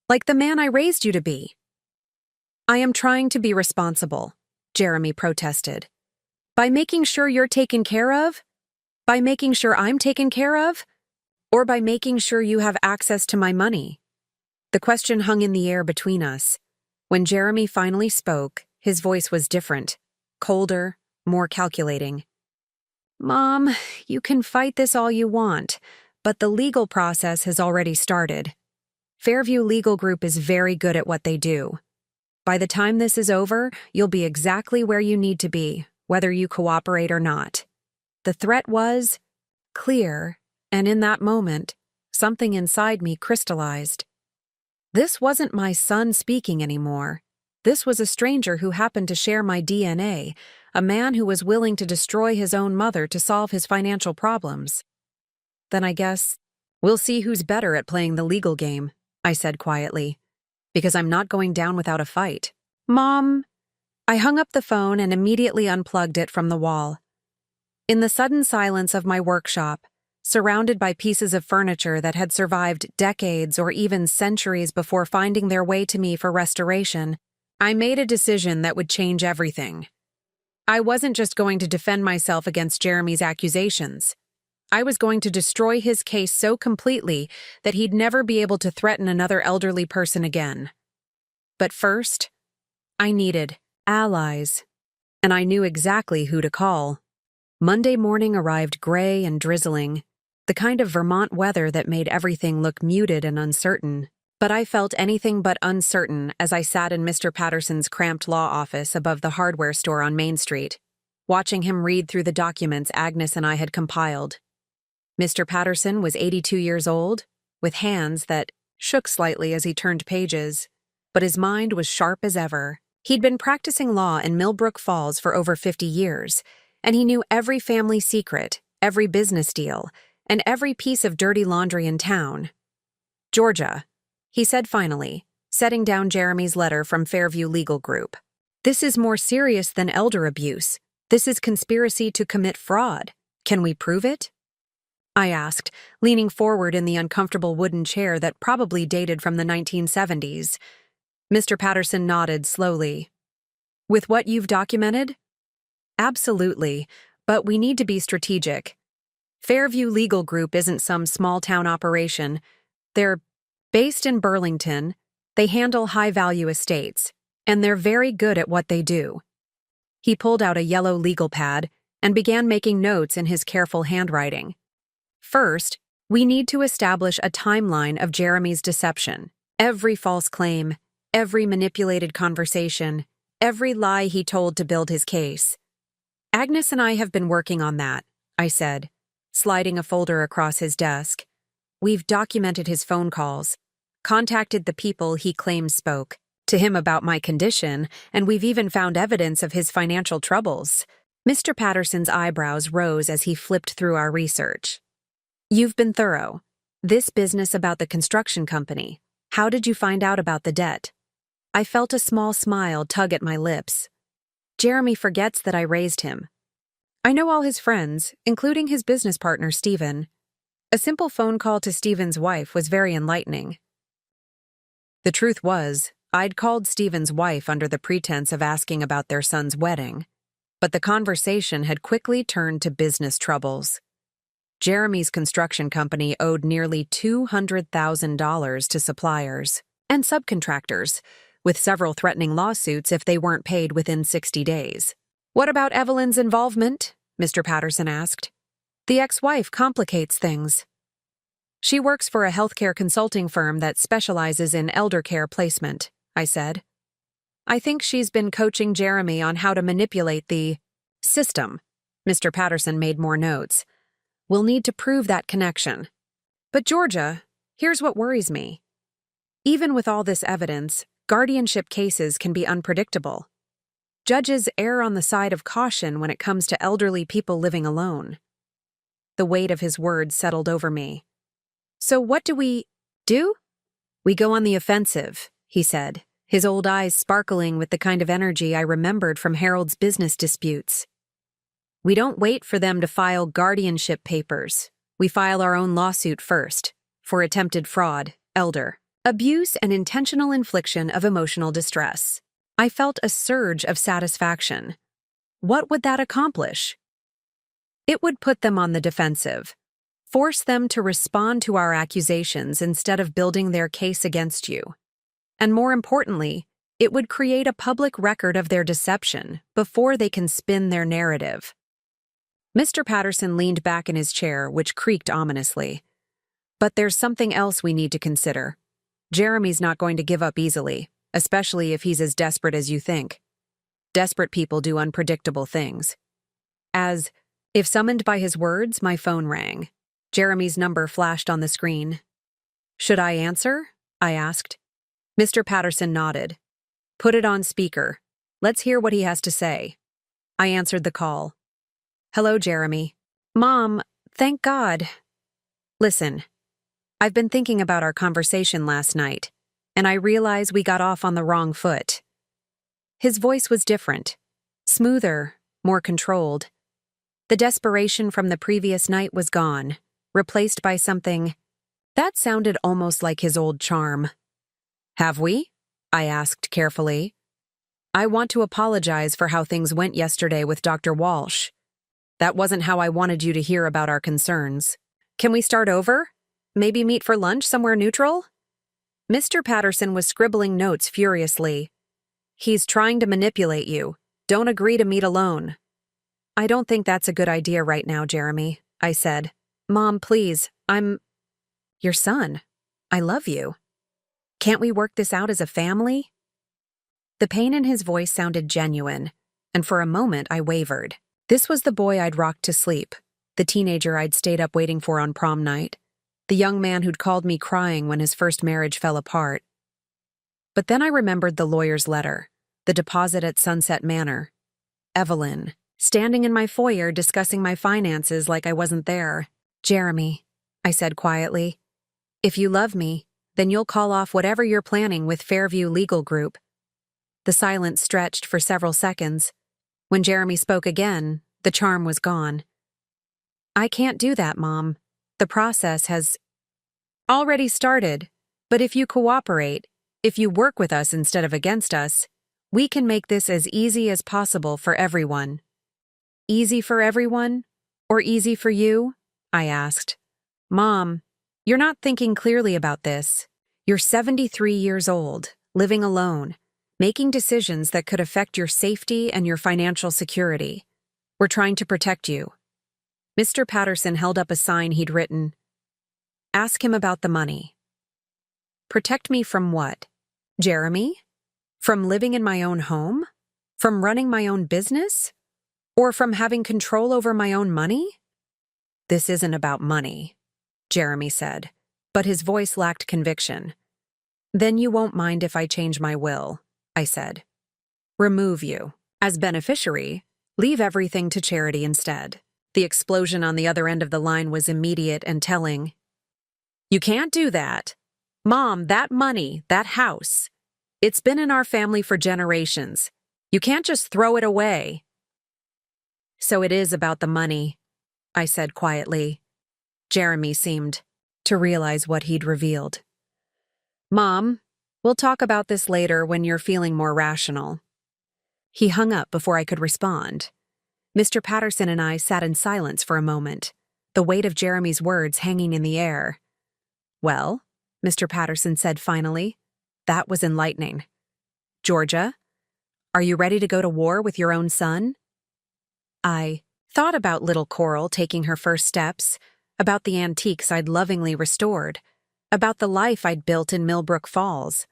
Like the man I raised you to be. I am trying to be responsible, Jeremy protested. By making sure you're taken care of? By making sure I'm taken care of? Or by making sure you have access to my money? The question hung in the air between us. When Jeremy finally spoke, his voice was different, colder, more calculating. Mom, you can fight this all you want, but the legal process has already started. Fairview Legal Group is very good at what they do. By the time this is over, you'll be exactly where you need to be, whether you cooperate or not. The threat was clear, and in that moment, something inside me crystallized. This wasn't my son speaking anymore. This was a stranger who happened to share my DNA, a man who was willing to destroy his own mother to solve his financial problems. Then I guess we'll see who's better at playing the legal game, I said quietly, because I'm not going down without a fight. Mom, I hung up the phone and immediately unplugged it from the wall. In the sudden silence of my workshop, surrounded by pieces of furniture that had survived decades or even centuries before finding their way to me for restoration, I made a decision that would change everything. I wasn't just going to defend myself against Jeremy's accusations. I was going to destroy his case so completely that he'd never be able to threaten another elderly person again. But first, I needed allies, and I knew exactly who to call. Monday morning arrived gray and drizzling, the kind of Vermont weather that made everything look muted and uncertain. But I felt anything but uncertain as I sat in Mr. Patterson's cramped law office above the hardware store on Main Street, watching him read through the documents Agnes and I had compiled. Mr. Patterson was 82 years old, with hands that shook slightly as he turned pages, but his mind was sharp as ever. He'd been practicing law in Millbrook Falls for over 50 years, and he knew every family secret, every business deal, and every piece of dirty laundry in town. Georgia, he said finally, setting down Jeremy's letter from Fairview Legal Group. This is more serious than elder abuse. This is conspiracy to commit fraud. Can we prove it? I asked, leaning forward in the uncomfortable wooden chair that probably dated from the 1970s. Mr. Patterson nodded slowly. With what you've documented? Absolutely, but we need to be strategic. Fairview Legal Group isn't some small-town operation. They're based in Burlington, they handle high-value estates, and they're very good at what they do. He pulled out a yellow legal pad and began making notes in his careful handwriting. First, we need to establish a timeline of Jeremy's deception. Every false claim, every manipulated conversation, every lie he told to build his case. Agnes and I have been working on that, I said, sliding a folder across his desk. We've documented his phone calls, contacted the people he claims spoke to him about my condition, and we've even found evidence of his financial troubles. Mr. Patterson's eyebrows rose as he flipped through our research. You've been thorough. This business about the construction company. How did you find out about the debt? I felt a small smile tug at my lips. Jeremy forgets that I raised him. I know all his friends, including his business partner, Stephen. A simple phone call to Stephen's wife was very enlightening. The truth was, I'd called Stephen's wife under the pretense of asking about their son's wedding, but the conversation had quickly turned to business troubles. Jeremy's construction company owed nearly $200,000 to suppliers and subcontractors, with several threatening lawsuits if they weren't paid within 60 days. What about Evelyn's involvement? Mr. Patterson asked. The ex-wife complicates things. She works for a healthcare consulting firm that specializes in elder care placement, I said. I think she's been coaching Jeremy on how to manipulate the system. Mr. Patterson made more notes. We'll need to prove that connection. But Georgia, here's what worries me. Even with all this evidence, guardianship cases can be unpredictable. Judges err on the side of caution when it comes to elderly people living alone. The weight of his words settled over me. So what do we do? We go on the offensive, he said, his old eyes sparkling with the kind of energy I remembered from Harold's business disputes. We don't wait for them to file guardianship papers. We file our own lawsuit first, for attempted fraud, elder, abuse, and intentional infliction of emotional distress. I felt a surge of satisfaction. What would that accomplish? It would put them on the defensive, force them to respond to our accusations instead of building their case against you. And more importantly, it would create a public record of their deception before they can spin their narrative. Mr. Patterson leaned back in his chair, which creaked ominously. But there's something else we need to consider. Jeremy's not going to give up easily, especially if he's as desperate as you think. Desperate people do unpredictable things. If summoned by his words, my phone rang. Jeremy's number flashed on the screen. Should I answer? I asked. Mr. Patterson nodded. Put it on speaker. Let's hear what he has to say. I answered the call. Hello, Jeremy. Mom, thank God. Listen, I've been thinking about our conversation last night, and I realize we got off on the wrong foot. His voice was different, smoother, more controlled. The desperation from the previous night was gone, replaced by something that sounded almost like his old charm. Have we? I asked carefully. I want to apologize for how things went yesterday with Dr. Walsh. That wasn't how I wanted you to hear about our concerns. Can we start over? Maybe meet for lunch somewhere neutral? Mr. Patterson was scribbling notes furiously. He's trying to manipulate you. Don't agree to meet alone. I don't think that's a good idea right now, Jeremy, I said. Mom, please, I'm your son. I love you. Can't we work this out as a family? The pain in his voice sounded genuine, and for a moment I wavered. This was the boy I'd rocked to sleep, the teenager I'd stayed up waiting for on prom night, the young man who'd called me crying when his first marriage fell apart. But then I remembered the lawyer's letter, the deposit at Sunset Manor, Evelyn, standing in my foyer discussing my finances like I wasn't there. Jeremy, I said quietly, if you love me, then you'll call off whatever you're planning with Fairview Legal Group. The silence stretched for several seconds. When Jeremy spoke again, the charm was gone. I can't do that, Mom. The process has already started, but if you cooperate, if you work with us instead of against us, we can make this as easy as possible for everyone. Easy for everyone? Or easy for you? I asked. Mom, you're not thinking clearly about this. You're 73 years old, living alone, making decisions that could affect your safety and your financial security. We're trying to protect you. Mr. Patterson held up a sign he'd written. Ask him about the money. Protect me from what? Jeremy? From living in my own home? From running my own business? Or from having control over my own money? This isn't about money, Jeremy said, but his voice lacked conviction. Then you won't mind if I change my will, I said. Remove you. As beneficiary, leave everything to charity instead. The explosion on the other end of the line was immediate and telling. You can't do that. Mom, that money, that house, it's been in our family for generations. You can't just throw it away. So it is about the money, I said quietly. Jeremy seemed to realize what he'd revealed. Mom, we'll talk about this later when you're feeling more rational. He hung up before I could respond. Mr. Patterson and I sat in silence for a moment, the weight of Jeremy's words hanging in the air. Well, Mr. Patterson said finally, that was enlightening. Georgia, are you ready to go to war with your own son? I Thought about little Coral taking her first steps, about the antiques I'd lovingly restored, about the life I'd built in Millbrook Falls.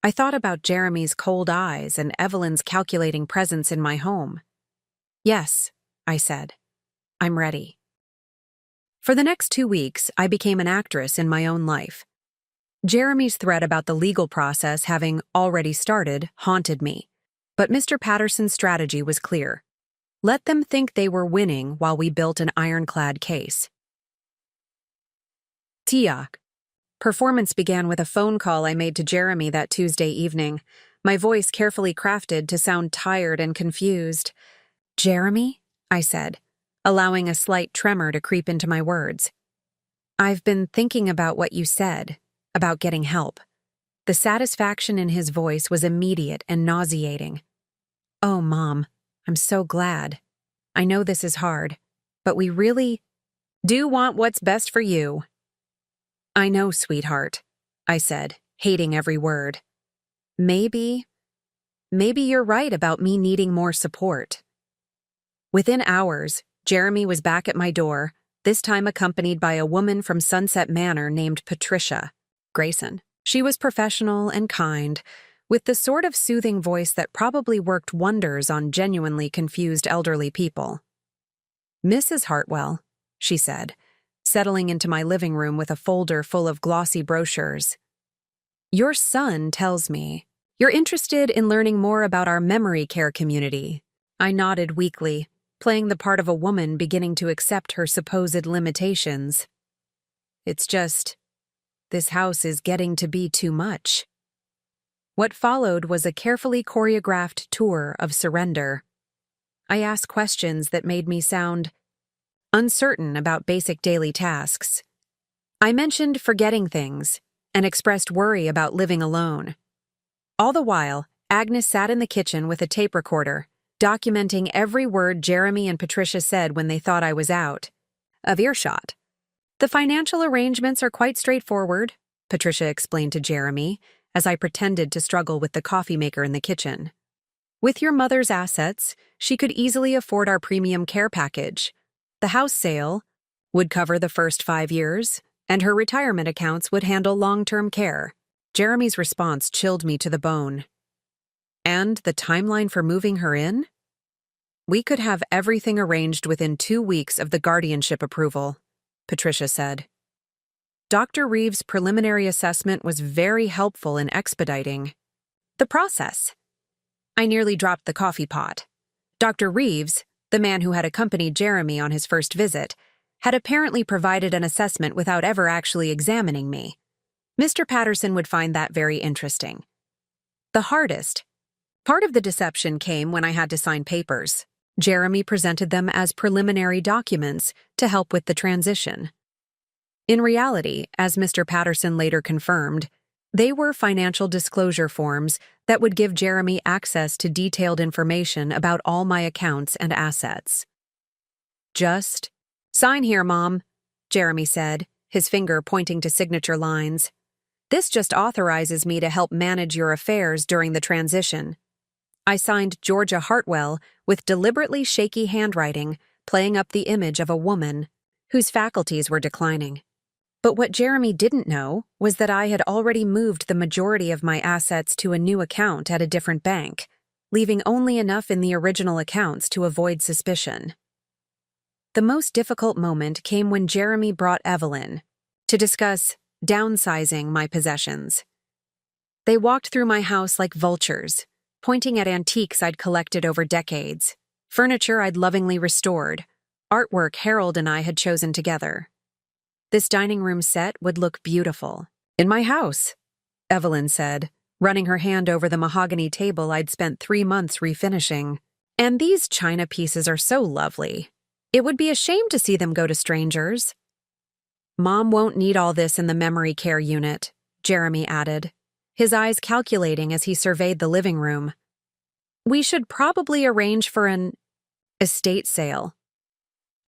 I thought about Jeremy's cold eyes and Evelyn's calculating presence in my home. Yes, I said. I'm ready. For the next 2 weeks, I became an actress in my own life. Jeremy's threat about the legal process having already started haunted me, but Mr. Patterson's strategy was clear. Let them think they were winning while we built an ironclad case. Tiak. Performance began with a phone call I made to Jeremy that Tuesday evening, my voice carefully crafted to sound tired and confused. Jeremy? I said, allowing a slight tremor to creep into my words. I've been thinking about what you said, about getting help. The satisfaction in his voice was immediate and nauseating. Oh, Mom, I'm so glad. I know this is hard, but we really do want what's best for you. I know, sweetheart, I said, hating every word. Maybe you're right about me needing more support. Within hours, Jeremy was back at my door, this time accompanied by a woman from Sunset Manor named Patricia Grayson. She was professional and kind, with the sort of soothing voice that probably worked wonders on genuinely confused elderly people. Mrs. Hartwell, she said, settling into my living room with a folder full of glossy brochures. Your son tells me you're interested in learning more about our memory care community. I nodded weakly, playing the part of a woman beginning to accept her supposed limitations. It's just, this house is getting to be too much. What followed was a carefully choreographed tour of surrender. I asked questions that made me sound uncertain about basic daily tasks. I mentioned forgetting things and expressed worry about living alone. All the while, Agnes sat in the kitchen with a tape recorder, documenting every word Jeremy and Patricia said when they thought I was out of earshot. The financial arrangements are quite straightforward, Patricia explained to Jeremy, as I pretended to struggle with the coffee maker in the kitchen. With your mother's assets, she could easily afford our premium care package. The house sale would cover the first 5 years, and her retirement accounts would handle long-term care. Jeremy's response chilled me to the bone. And the timeline for moving her in? We could have everything arranged within 2 weeks of the guardianship approval, Patricia said. Dr. Reeves' preliminary assessment was very helpful in expediting the process. I nearly dropped the coffee pot. Dr. Reeves, the man who had accompanied Jeremy on his first visit, had apparently provided an assessment without ever actually examining me. Mr. Patterson would find that very interesting. The hardest part of the deception came when I had to sign papers. Jeremy presented them as preliminary documents to help with the transition. In reality, as Mr. Patterson later confirmed, they were financial disclosure forms that would give Jeremy access to detailed information about all my accounts and assets. Just sign here, Mom, Jeremy said, his finger pointing to signature lines. This just authorizes me to help manage your affairs during the transition. I signed Georgia Hartwell with deliberately shaky handwriting, playing up the image of a woman whose faculties were declining. But what Jeremy didn't know was that I had already moved the majority of my assets to a new account at a different bank, leaving only enough in the original accounts to avoid suspicion. The most difficult moment came when Jeremy brought Evelyn to discuss downsizing my possessions. They walked through my house like vultures, pointing at antiques I'd collected over decades, furniture I'd lovingly restored, artwork Harold and I had chosen together. This dining room set would look beautiful in my house, Evelyn said, running her hand over the mahogany table I'd spent 3 months refinishing. And these china pieces are so lovely. It would be a shame to see them go to strangers. Mom won't need all this in the memory care unit, Jeremy added, his eyes calculating as he surveyed the living room. We should probably arrange for an estate sale.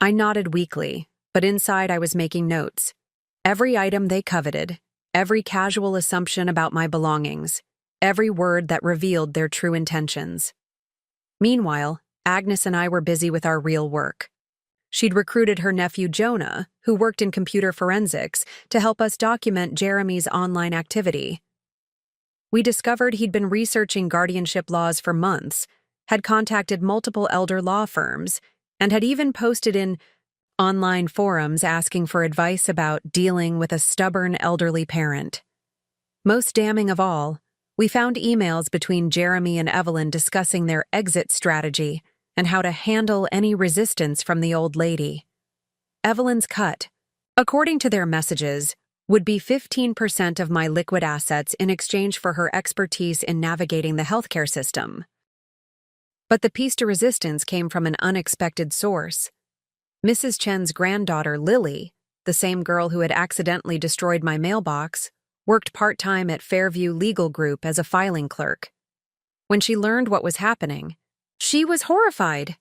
I nodded weakly, but inside I was making notes. Every item they coveted, every casual assumption about my belongings, every word that revealed their true intentions. Meanwhile, Agnes and I were busy with our real work. She'd recruited her nephew Jonah, who worked in computer forensics, to help us document Jeremy's online activity. We discovered he'd been researching guardianship laws for months, had contacted multiple elder law firms, and had even posted in online forums asking for advice about dealing with a stubborn elderly parent. Most damning of all, we found emails between Jeremy and Evelyn discussing their exit strategy and how to handle any resistance from the old lady. Evelyn's cut, according to their messages, would be 15% of my liquid assets in exchange for her expertise in navigating the healthcare system. But the piece de resistance came from an unexpected source. Mrs. Chen's granddaughter, Lily, the same girl who had accidentally destroyed my mailbox, worked part-time at Fairview Legal Group as a filing clerk. When she learned what was happening, she was horrified.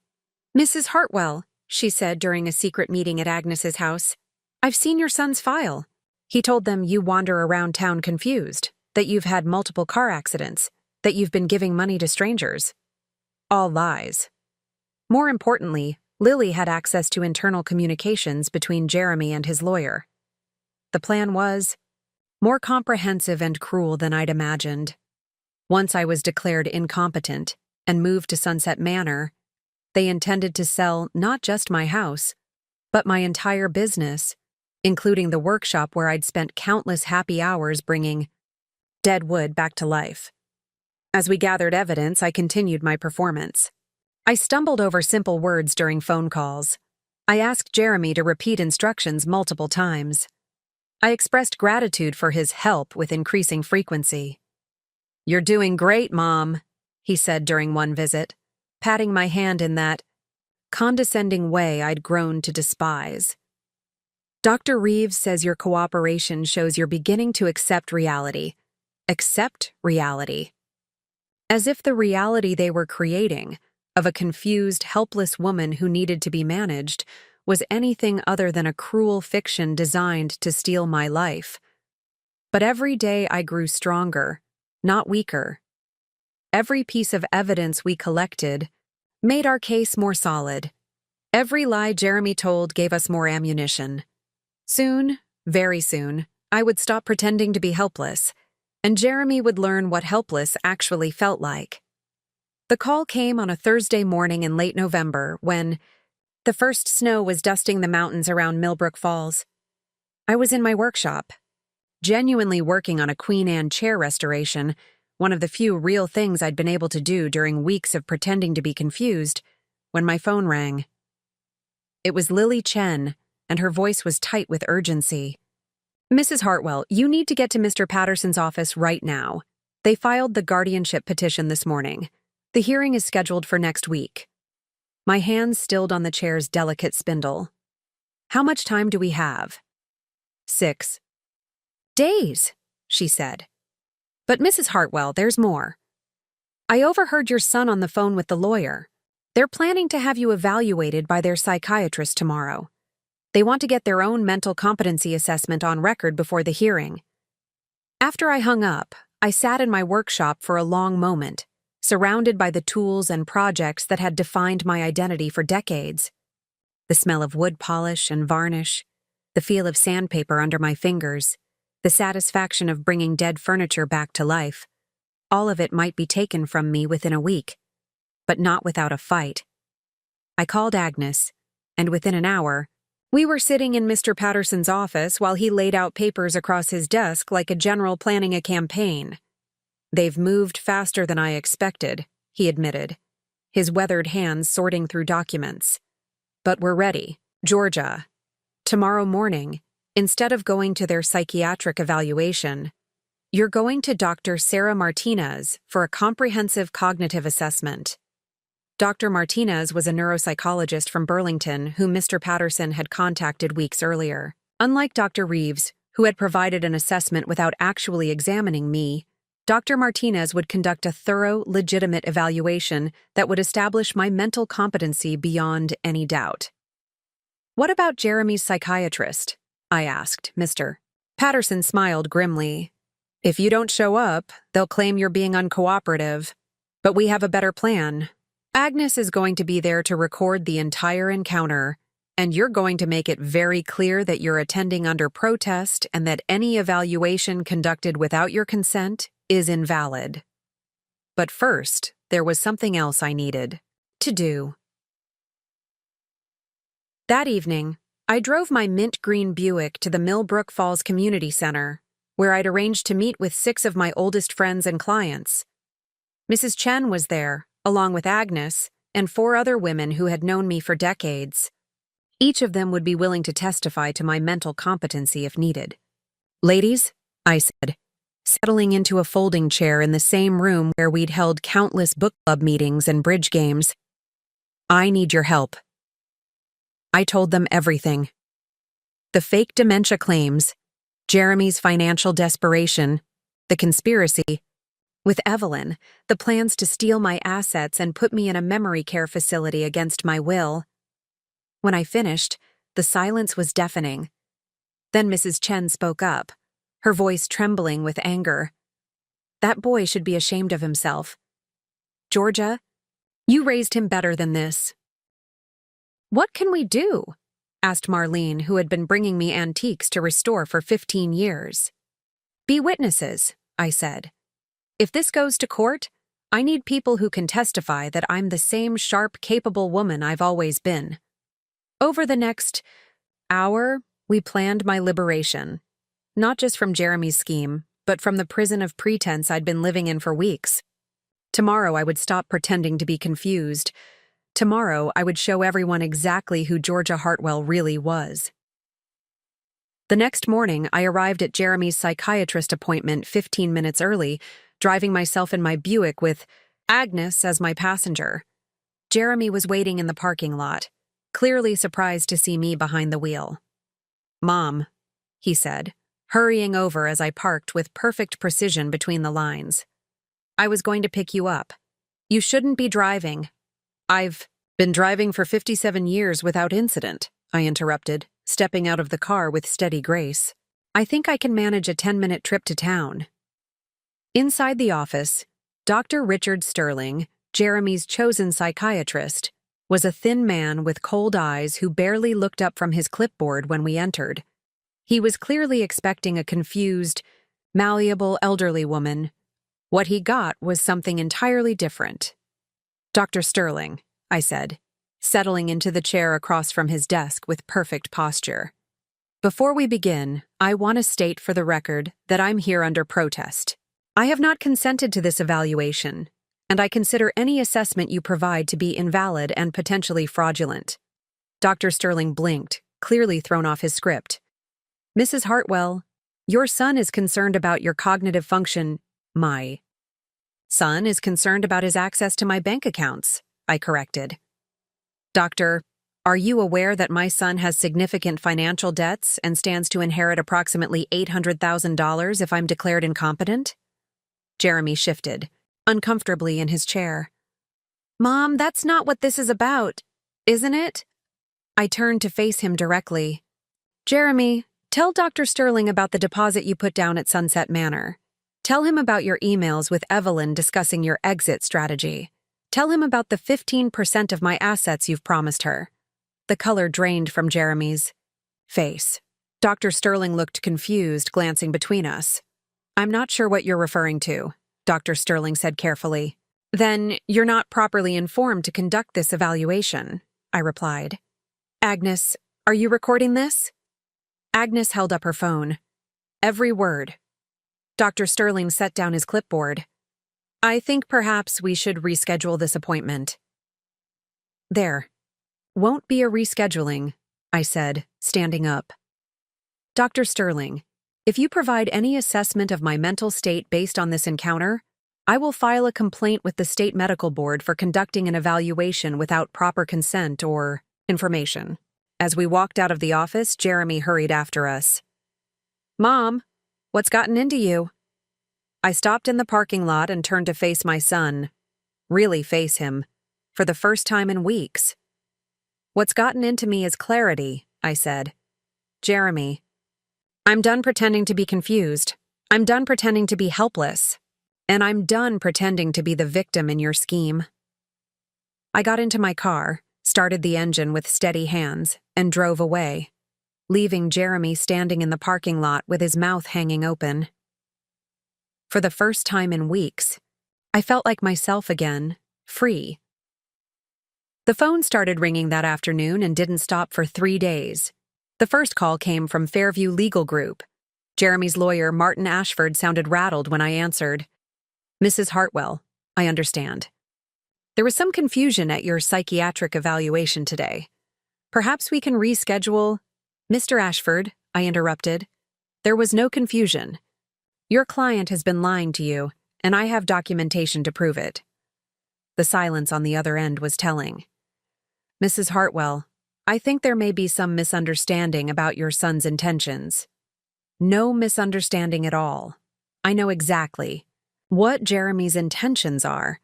"Mrs. Hartwell," she said during a secret meeting at Agnes's house, "I've seen your son's file. He told them you wander around town confused, that you've had multiple car accidents, that you've been giving money to strangers. All lies." More importantly, Lily had access to internal communications between Jeremy and his lawyer. The plan was more comprehensive and cruel than I'd imagined. Once I was declared incompetent and moved to Sunset Manor, they intended to sell not just my house, but my entire business, including the workshop where I'd spent countless happy hours bringing dead wood back to life. As we gathered evidence, I continued my performance. I stumbled over simple words during phone calls. I asked Jeremy to repeat instructions multiple times. I expressed gratitude for his help with increasing frequency. "You're doing great, Mom," he said during one visit, patting my hand in that condescending way I'd grown to despise. "Dr. Reeves says your cooperation shows you're beginning to accept reality. Accept reality." As if the reality they were creating, of a confused, helpless woman who needed to be managed, was anything other than a cruel fiction designed to steal my life. But every day I grew stronger, not weaker. Every piece of evidence we collected made our case more solid. Every lie Jeremy told gave us more ammunition. Soon, very soon, I would stop pretending to be helpless, and Jeremy would learn what helpless actually felt like. The call came on a Thursday morning in late November when the first snow was dusting the mountains around Millbrook Falls. I was in my workshop, genuinely working on a Queen Anne chair restoration, one of the few real things I'd been able to do during weeks of pretending to be confused, when my phone rang. It was Lily Chen, and her voice was tight with urgency. "Mrs. Hartwell, you need to get to Mr. Patterson's office right now. They filed the guardianship petition this morning. The hearing is scheduled for next week." My hands stilled on the chair's delicate spindle. "How much time do we have?" 6 days, she said. "But Mrs. Hartwell, there's more. I overheard your son on the phone with the lawyer. They're planning to have you evaluated by their psychiatrist tomorrow. They want to get their own mental competency assessment on record before the hearing." After I hung up, I sat in my workshop for a long moment, surrounded by the tools and projects that had defined my identity for decades. The smell of wood polish and varnish, the feel of sandpaper under my fingers, the satisfaction of bringing dead furniture back to life. All of it might be taken from me within a week, but not without a fight. I called Agnes, and within an hour, we were sitting in Mr. Patterson's office while he laid out papers across his desk like a general planning a campaign. "They've moved faster than I expected," he admitted, his weathered hands sorting through documents. "But we're ready. Georgia. Tomorrow morning, instead of going to their psychiatric evaluation, you're going to Dr. Sarah Martinez for a comprehensive cognitive assessment." Dr. Martinez was a neuropsychologist from Burlington whom Mr. Patterson had contacted weeks earlier. Unlike Dr. Reeves, who had provided an assessment without actually examining me, Dr. Martinez would conduct a thorough, legitimate evaluation that would establish my mental competency beyond any doubt. "What about Jeremy's psychiatrist?" I asked Mr. Patterson smiled grimly. "If you don't show up, they'll claim you're being uncooperative. But we have a better plan. Agnes is going to be there to record the entire encounter and you're going to make it very clear that you're attending under protest and that any evaluation conducted without your consent is invalid. But first, there was something else I needed to do. That evening, I drove my mint green Buick to the Millbrook Falls Community Center, where I'd arranged to meet with 6 of my oldest friends and clients. Mrs. Chen was there, along with Agnes, and 4 other women who had known me for decades. Each of them would be willing to testify to my mental competency if needed. "Ladies," I said, settling into a folding chair in the same room where we'd held countless book club meetings and bridge games, "I need your help." I told them everything. The fake dementia claims, Jeremy's financial desperation, the conspiracy, with Evelyn, the plans to steal my assets and put me in a memory care facility against my will. When I finished, the silence was deafening. Then Mrs. Chen spoke up, her voice trembling with anger. "That boy should be ashamed of himself. Georgia, you raised him better than this." "What can we do?" asked Marlene, who had been bringing me antiques to restore for 15 years. "Be witnesses," I said. "If this goes to court, I need people who can testify that I'm the same sharp, capable woman I've always been." Over the next hour, we planned my liberation. Not just from Jeremy's scheme, but from the prison of pretense I'd been living in for weeks. Tomorrow I would stop pretending to be confused. Tomorrow I would show everyone exactly who Georgia Hartwell really was. The next morning, I arrived at Jeremy's psychiatrist appointment 15 minutes early, driving myself in my Buick with Agnes as my passenger. Jeremy was waiting in the parking lot, clearly surprised to see me behind the wheel. "Mom," he said, hurrying over as I parked with perfect precision between the lines. "I was going to pick you up. You shouldn't be driving." "I've been driving for 57 years without incident," I interrupted, stepping out of the car with steady grace. "I think I can manage a 10-minute trip to town." Inside the office, Dr. Richard Sterling, Jeremy's chosen psychiatrist, was a thin man with cold eyes who barely looked up from his clipboard when we entered. He was clearly expecting a confused, malleable elderly woman. What he got was something entirely different. "Dr. Sterling," I said, settling into the chair across from his desk with perfect posture. "Before we begin, I want to state for the record that I'm here under protest. I have not consented to this evaluation, and I consider any assessment you provide to be invalid and potentially fraudulent." Dr. Sterling blinked, clearly thrown off his script. "Mrs. Hartwell, your son is concerned about your cognitive function." "My son is concerned about his access to my bank accounts," I corrected. "Doctor, are you aware that my son has significant financial debts and stands to inherit approximately $800,000 if I'm declared incompetent?" Jeremy shifted, uncomfortably in his chair. "Mom, that's not what this is about, isn't it?" I turned to face him directly. "Jeremy, tell Dr. Sterling about the deposit you put down at Sunset Manor. Tell him about your emails with Evelyn discussing your exit strategy. Tell him about the 15% of my assets you've promised her." The color drained from Jeremy's face. Dr. Sterling looked confused, glancing between us. "I'm not sure what you're referring to," Dr. Sterling said carefully. "Then you're not properly informed to conduct this evaluation," I replied. "Agnes, are you recording this?" Agnes held up her phone. "Every word." Dr. Sterling set down his clipboard. "I think perhaps we should reschedule this appointment." "There. Won't be a rescheduling," I said, standing up. "Dr. Sterling, if you provide any assessment of my mental state based on this encounter, I will file a complaint with the state medical board for conducting an evaluation without proper consent or information." As we walked out of the office, Jeremy hurried after us. "Mom, what's gotten into you?" I stopped in the parking lot and turned to face my son. Really face him. For the first time in weeks. "What's gotten into me is clarity," I said. "Jeremy, I'm done pretending to be confused. I'm done pretending to be helpless. And I'm done pretending to be the victim in your scheme." I got into my car, started the engine with steady hands, and drove away, leaving Jeremy standing in the parking lot with his mouth hanging open. For the first time in weeks, I felt like myself again, free. The phone started ringing that afternoon and didn't stop for 3 days. The first call came from Fairview Legal Group. Jeremy's lawyer, Martin Ashford, sounded rattled when I answered. "Mrs. Hartwell, I understand. There was some confusion at your psychiatric evaluation today. Perhaps we can reschedule—" "Mr. Ashford," I interrupted. "There was no confusion. Your client has been lying to you, and I have documentation to prove it." The silence on the other end was telling. "Mrs. Hartwell, I think there may be some misunderstanding about your son's intentions." "No misunderstanding at all. I know exactly what Jeremy's intentions are.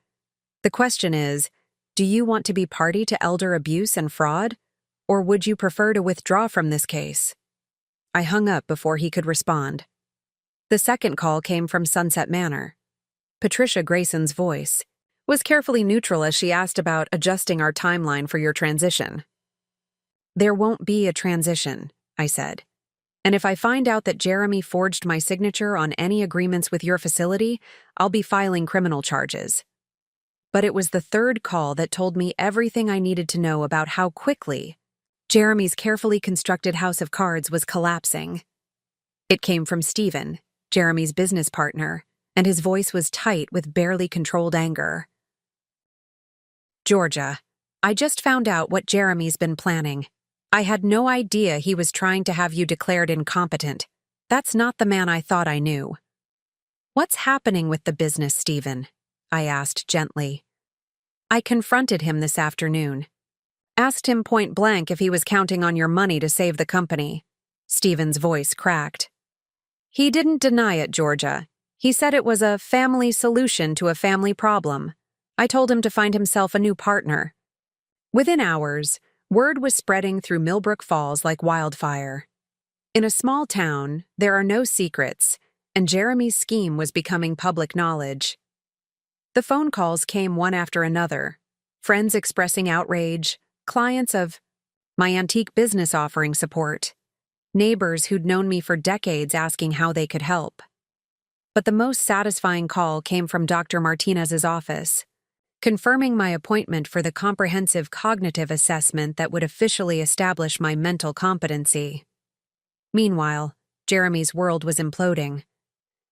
The question is, do you want to be party to elder abuse and fraud, or would you prefer to withdraw from this case?" I hung up before he could respond. The second call came from Sunset Manor. Patricia Grayson's voice was carefully neutral as she asked about adjusting our timeline for your transition. "There won't be a transition," I said. "And if I find out that Jeremy forged my signature on any agreements with your facility, I'll be filing criminal charges." But it was the third call that told me everything I needed to know about how quickly Jeremy's carefully constructed house of cards was collapsing. It came from Stephen, Jeremy's business partner, and his voice was tight with barely controlled anger. "Georgia, I just found out what Jeremy's been planning. I had no idea he was trying to have you declared incompetent. That's not the man I thought I knew." "What's happening with the business, Stephen?" I asked gently. "I confronted him this afternoon. Asked him point blank if he was counting on your money to save the company." Stephen's voice cracked. "He didn't deny it, Georgia. He said it was a family solution to a family problem. I told him to find himself a new partner." Within hours, word was spreading through Millbrook Falls like wildfire. In a small town, there are no secrets, and Jeremy's scheme was becoming public knowledge. The phone calls came one after another, friends expressing outrage, clients of my antique business offering support, neighbors who'd known me for decades asking how they could help. But the most satisfying call came from Dr. Martinez's office, confirming my appointment for the comprehensive cognitive assessment that would officially establish my mental competency. Meanwhile, Jeremy's world was imploding.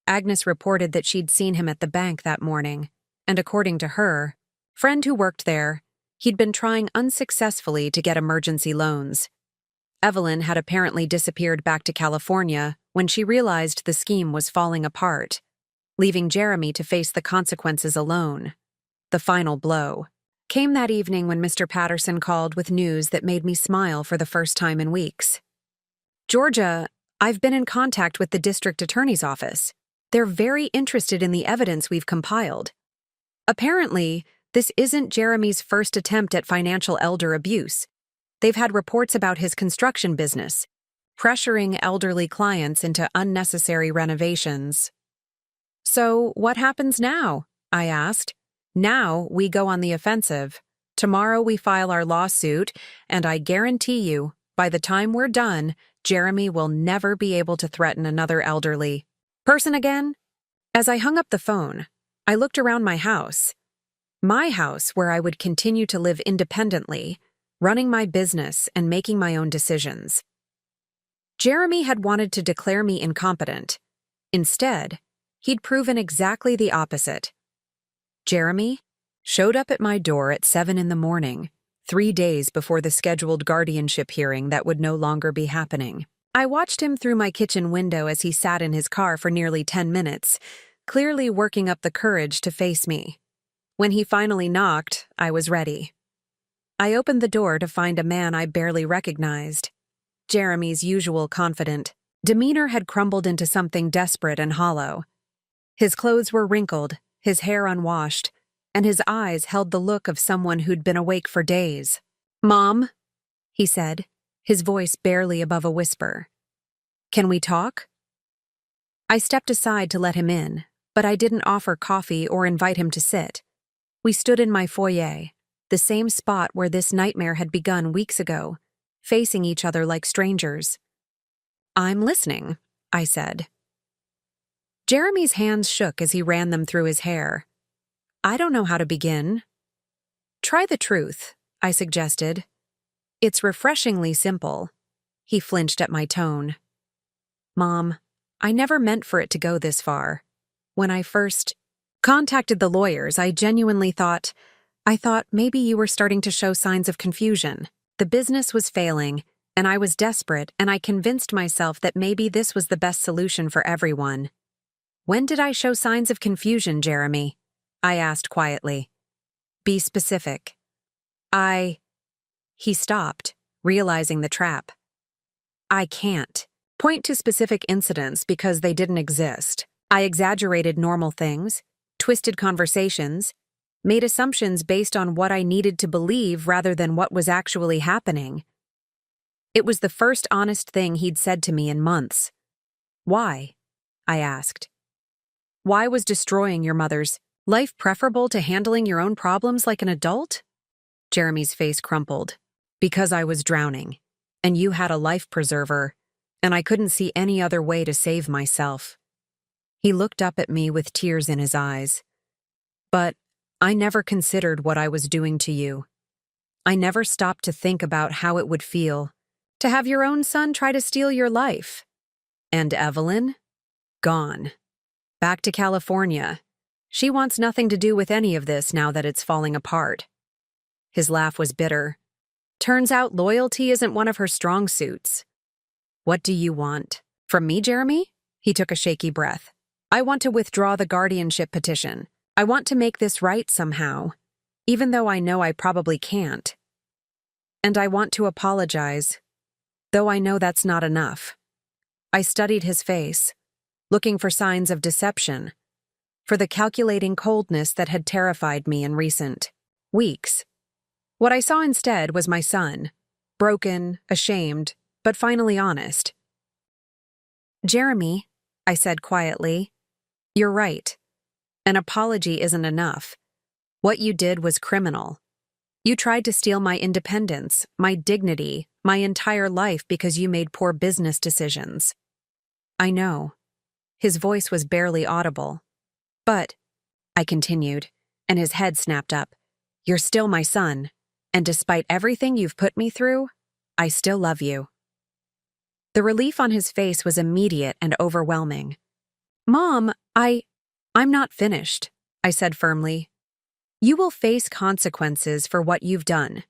Agnes reported that she'd seen him at the bank that morning, and according to her friend who worked there, he'd been trying unsuccessfully to get emergency loans. Evelyn had apparently disappeared back to California when she realized the scheme was falling apart, leaving Jeremy to face the consequences alone. The final blow came that evening when Mr. Patterson called with news that made me smile for the first time in weeks. "Georgia, I've been in contact with the district attorney's office. They're very interested in the evidence we've compiled. Apparently, this isn't Jeremy's first attempt at financial elder abuse. They've had reports about his construction business, pressuring elderly clients into unnecessary renovations." "So, what happens now?" I asked. "Now we go on the offensive. Tomorrow we file our lawsuit, and I guarantee you, by the time we're done, Jeremy will never be able to threaten another elderly person again." As I hung up the phone, I looked around my house where I would continue to live independently, running my business and making my own decisions. Jeremy had wanted to declare me incompetent. Instead, he'd proven exactly the opposite. Jeremy showed up at my door at 7 a.m, 3 days before the scheduled guardianship hearing that would no longer be happening. I watched him through my kitchen window as he sat in his car for nearly 10 minutes, clearly working up the courage to face me. When he finally knocked, I was ready. I opened the door to find a man I barely recognized. Jeremy's usual confident demeanor had crumbled into something desperate and hollow. His clothes were wrinkled, his hair unwashed, and his eyes held the look of someone who'd been awake for days. "Mom," he said, his voice barely above a whisper. "Can we talk?" I stepped aside to let him in, but I didn't offer coffee or invite him to sit. We stood in my foyer, the same spot where this nightmare had begun weeks ago, facing each other like strangers. "I'm listening," I said. Jeremy's hands shook as he ran them through his hair. "I don't know how to begin." "Try the truth," I suggested. "It's refreshingly simple." He flinched at my tone. "Mom, I never meant for it to go this far. When I first contacted the lawyers, I genuinely thought maybe you were starting to show signs of confusion. The business was failing, and I was desperate, and I convinced myself that maybe this was the best solution for everyone." "When did I show signs of confusion, Jeremy?" I asked quietly. "Be specific." He stopped, realizing the trap. "I can't point to specific incidents because they didn't exist. I exaggerated normal things, twisted conversations, made assumptions based on what I needed to believe rather than what was actually happening." It was the first honest thing he'd said to me in months. "Why?" I asked. "Why was destroying your mother's life preferable to handling your own problems like an adult?" Jeremy's face crumpled. "Because I was drowning, and you had a life preserver, and I couldn't see any other way to save myself." He looked up at me with tears in his eyes. "But I never considered what I was doing to you. I never stopped to think about how it would feel to have your own son try to steal your life. And Evelyn? Gone. Back to California. She wants nothing to do with any of this now that it's falling apart." His laugh was bitter. "Turns out loyalty isn't one of her strong suits." "What do you want? From me, Jeremy?" He took a shaky breath. "I want to withdraw the guardianship petition. I want to make this right somehow, even though I know I probably can't. And I want to apologize, though I know that's not enough." I studied his face, looking for signs of deception, for the calculating coldness that had terrified me in recent weeks. What I saw instead was my son, broken, ashamed, but finally honest. "Jeremy," I said quietly, "you're right. An apology isn't enough. What you did was criminal. You tried to steal my independence, my dignity, my entire life because you made poor business decisions." "I know." His voice was barely audible. "But," I continued, and his head snapped up, "you're still my son, and despite everything you've put me through, I still love you." The relief on his face was immediate and overwhelming. "Mom, I'm not finished," I said firmly. "You will face consequences for what you've done.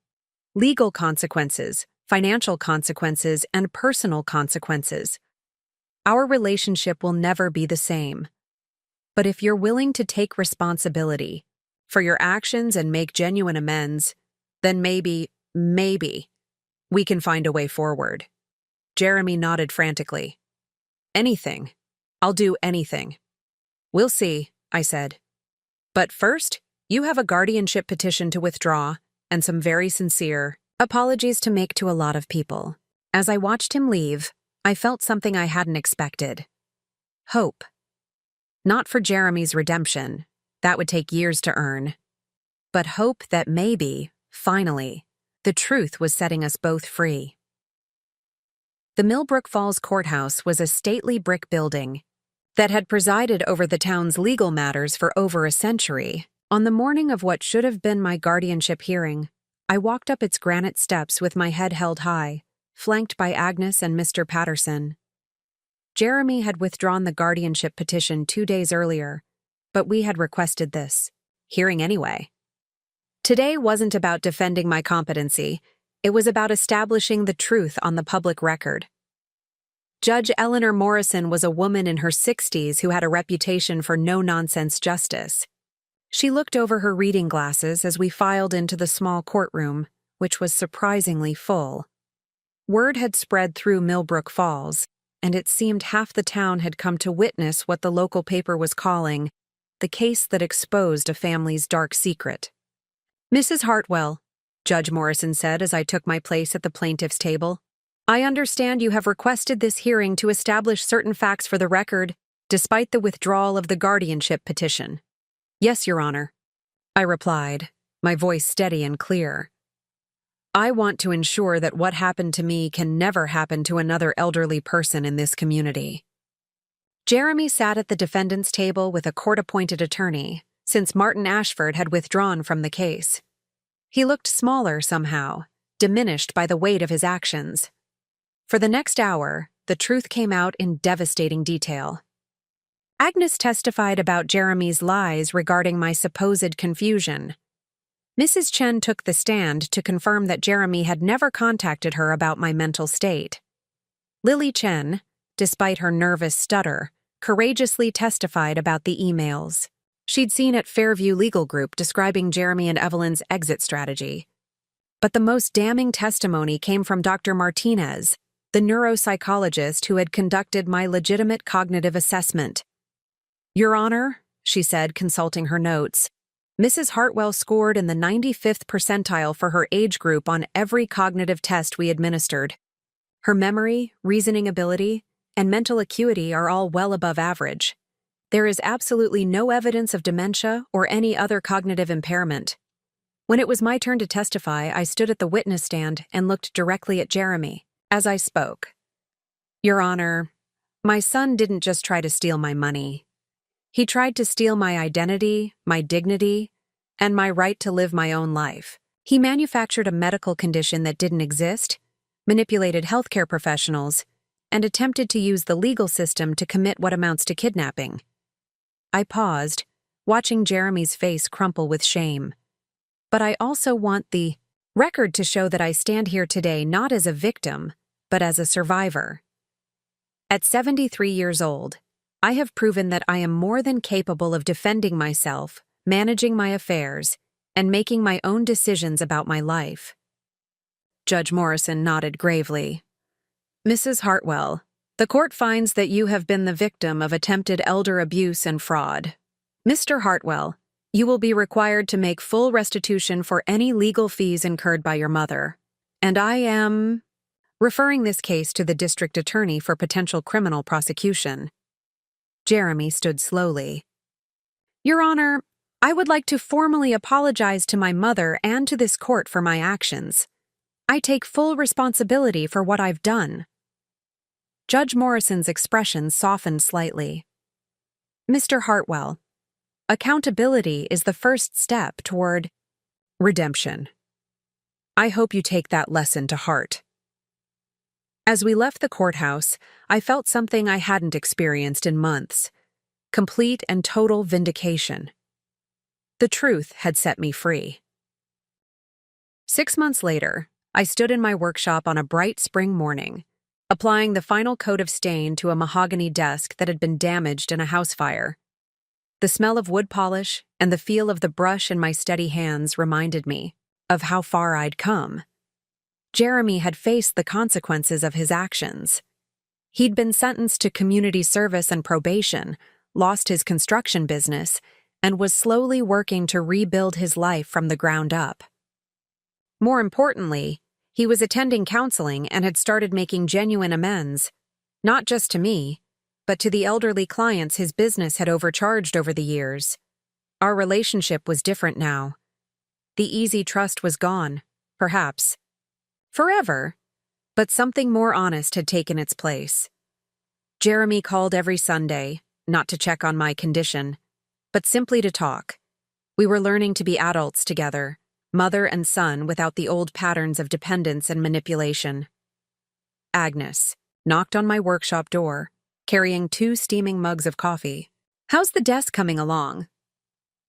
Legal consequences, financial consequences, and personal consequences. Our relationship will never be the same. But if you're willing to take responsibility for your actions and make genuine amends, then maybe, we can find a way forward." Jeremy nodded frantically. "Anything. I'll do anything." "We'll see," I said. "But first, you have a guardianship petition to withdraw and some very sincere apologies to make to a lot of people." As I watched him leave, I felt something I hadn't expected. Hope. Not for Jeremy's redemption, that would take years to earn, but hope that maybe, finally, the truth was setting us both free. The Millbrook Falls Courthouse was a stately brick building that had presided over the town's legal matters for over a century. On the morning of what should have been my guardianship hearing, I walked up its granite steps with my head held high, flanked by Agnes and Mr. Patterson. Jeremy had withdrawn the guardianship petition 2 days earlier, but we had requested this hearing anyway. Today wasn't about defending my competency, it was about establishing the truth on the public record. Judge Eleanor Morrison was a woman in her 60s who had a reputation for no-nonsense justice. She looked over her reading glasses as we filed into the small courtroom, which was surprisingly full. Word had spread through Millbrook Falls, and it seemed half the town had come to witness what the local paper was calling the case that exposed a family's dark secret. "Mrs. Hartwell," Judge Morrison said as I took my place at the plaintiff's table, "I understand you have requested this hearing to establish certain facts for the record, despite the withdrawal of the guardianship petition." "Yes, Your Honor," I replied, my voice steady and clear. I want to ensure that what happened to me can never happen to another elderly person in this community. Jeremy sat at the defendant's table with a court-appointed attorney, since Martin Ashford had withdrawn from the case. He looked smaller somehow, diminished by the weight of his actions. For the next hour, the truth came out in devastating detail. Agnes testified about Jeremy's lies regarding my supposed confusion. Mrs. Chen took the stand to confirm that Jeremy had never contacted her about my mental state. Lily Chen, despite her nervous stutter, courageously testified about the emails she'd seen at Fairview Legal Group describing Jeremy and Evelyn's exit strategy. But the most damning testimony came from Dr. Martinez, the neuropsychologist who had conducted my legitimate cognitive assessment. "Your Honor," she said, consulting her notes, "Mrs. Hartwell scored in the 95th percentile for her age group on every cognitive test we administered. Her memory, reasoning ability, and mental acuity are all well above average. There is absolutely no evidence of dementia or any other cognitive impairment." When it was my turn to testify, I stood at the witness stand and looked directly at Jeremy as I spoke. "Your Honor, my son didn't just try to steal my money. He tried to steal my identity, my dignity, and my right to live my own life. He manufactured a medical condition that didn't exist, manipulated healthcare professionals, and attempted to use the legal system to commit what amounts to kidnapping." I paused, watching Jeremy's face crumple with shame. But I also want the record to show that I stand here today not as a victim, but as a survivor. At 73 years old, I have proven that I am more than capable of defending myself, managing my affairs, and making my own decisions about my life. Judge Morrison nodded gravely. "Mrs. Hartwell, the court finds that you have been the victim of attempted elder abuse and fraud. Mr. Hartwell, you will be required to make full restitution for any legal fees incurred by your mother, and I am referring this case to the district attorney for potential criminal prosecution." Jeremy stood slowly. "Your Honor, I would like to formally apologize to my mother and to this court for my actions. I take full responsibility for what I've done." Judge Morrison's expression softened slightly. "Mr. Hartwell, accountability is the first step toward redemption. I hope you take that lesson to heart." As we left the courthouse, I felt something I hadn't experienced in months: complete and total vindication. The truth had set me free. 6 months later, I stood in my workshop on a bright spring morning, applying the final coat of stain to a mahogany desk that had been damaged in a house fire. The smell of wood polish and the feel of the brush in my steady hands reminded me of how far I'd come. Jeremy had faced the consequences of his actions. He'd been sentenced to community service and probation, lost his construction business, and was slowly working to rebuild his life from the ground up. More importantly, he was attending counseling and had started making genuine amends, not just to me, but to the elderly clients his business had overcharged over the years. Our relationship was different now. The easy trust was gone, perhaps forever, but something more honest had taken its place. Jeremy called every Sunday, not to check on my condition, but simply to talk. We were learning to be adults together, mother and son without the old patterns of dependence and manipulation. Agnes knocked on my workshop door, carrying 2 steaming mugs of coffee. "How's the desk coming along?"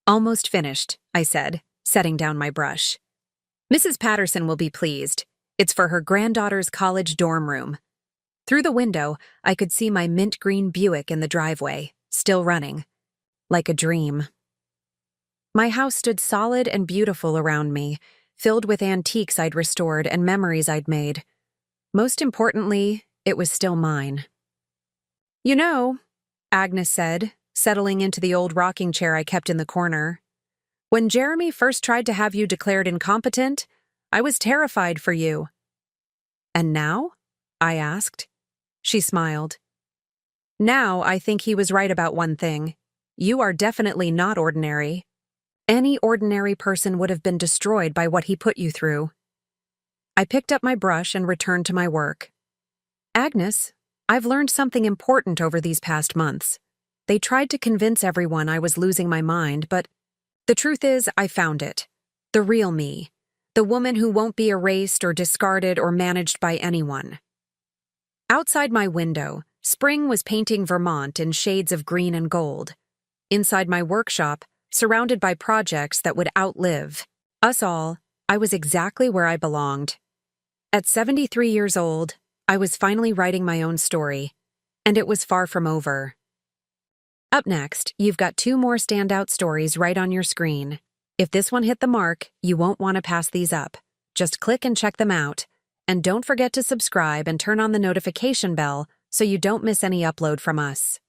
"Almost finished," I said, setting down my brush. "Mrs. Patterson will be pleased. It's for her granddaughter's college dorm room." Through the window, I could see my mint green Buick in the driveway, still running. Like a dream. My house stood solid and beautiful around me, filled with antiques I'd restored and memories I'd made. Most importantly, it was still mine. "You know," Agnes said, settling into the old rocking chair I kept in the corner, "when Jeremy first tried to have you declared incompetent, I was terrified for you." "And now?" I asked. She smiled. "Now I think he was right about one thing. You are definitely not ordinary." Any ordinary person would have been destroyed by what he put you through. I picked up my brush and returned to my work. Agnes, I've learned something important over these past months. They tried to convince everyone I was losing my mind, but the truth is I found it. The real me. The woman who won't be erased or discarded or managed by anyone. Outside my window, spring was painting Vermont in shades of green and gold. Inside my workshop, surrounded by projects that would outlive us all, I was exactly where I belonged. At 73 years old, I was finally writing my own story, and it was far from over. Up next, you've got 2 more standout stories right on your screen. If this one hit the mark, you won't want to pass these up. Just click and check them out. And don't forget to subscribe and turn on the notification bell so you don't miss any upload from us.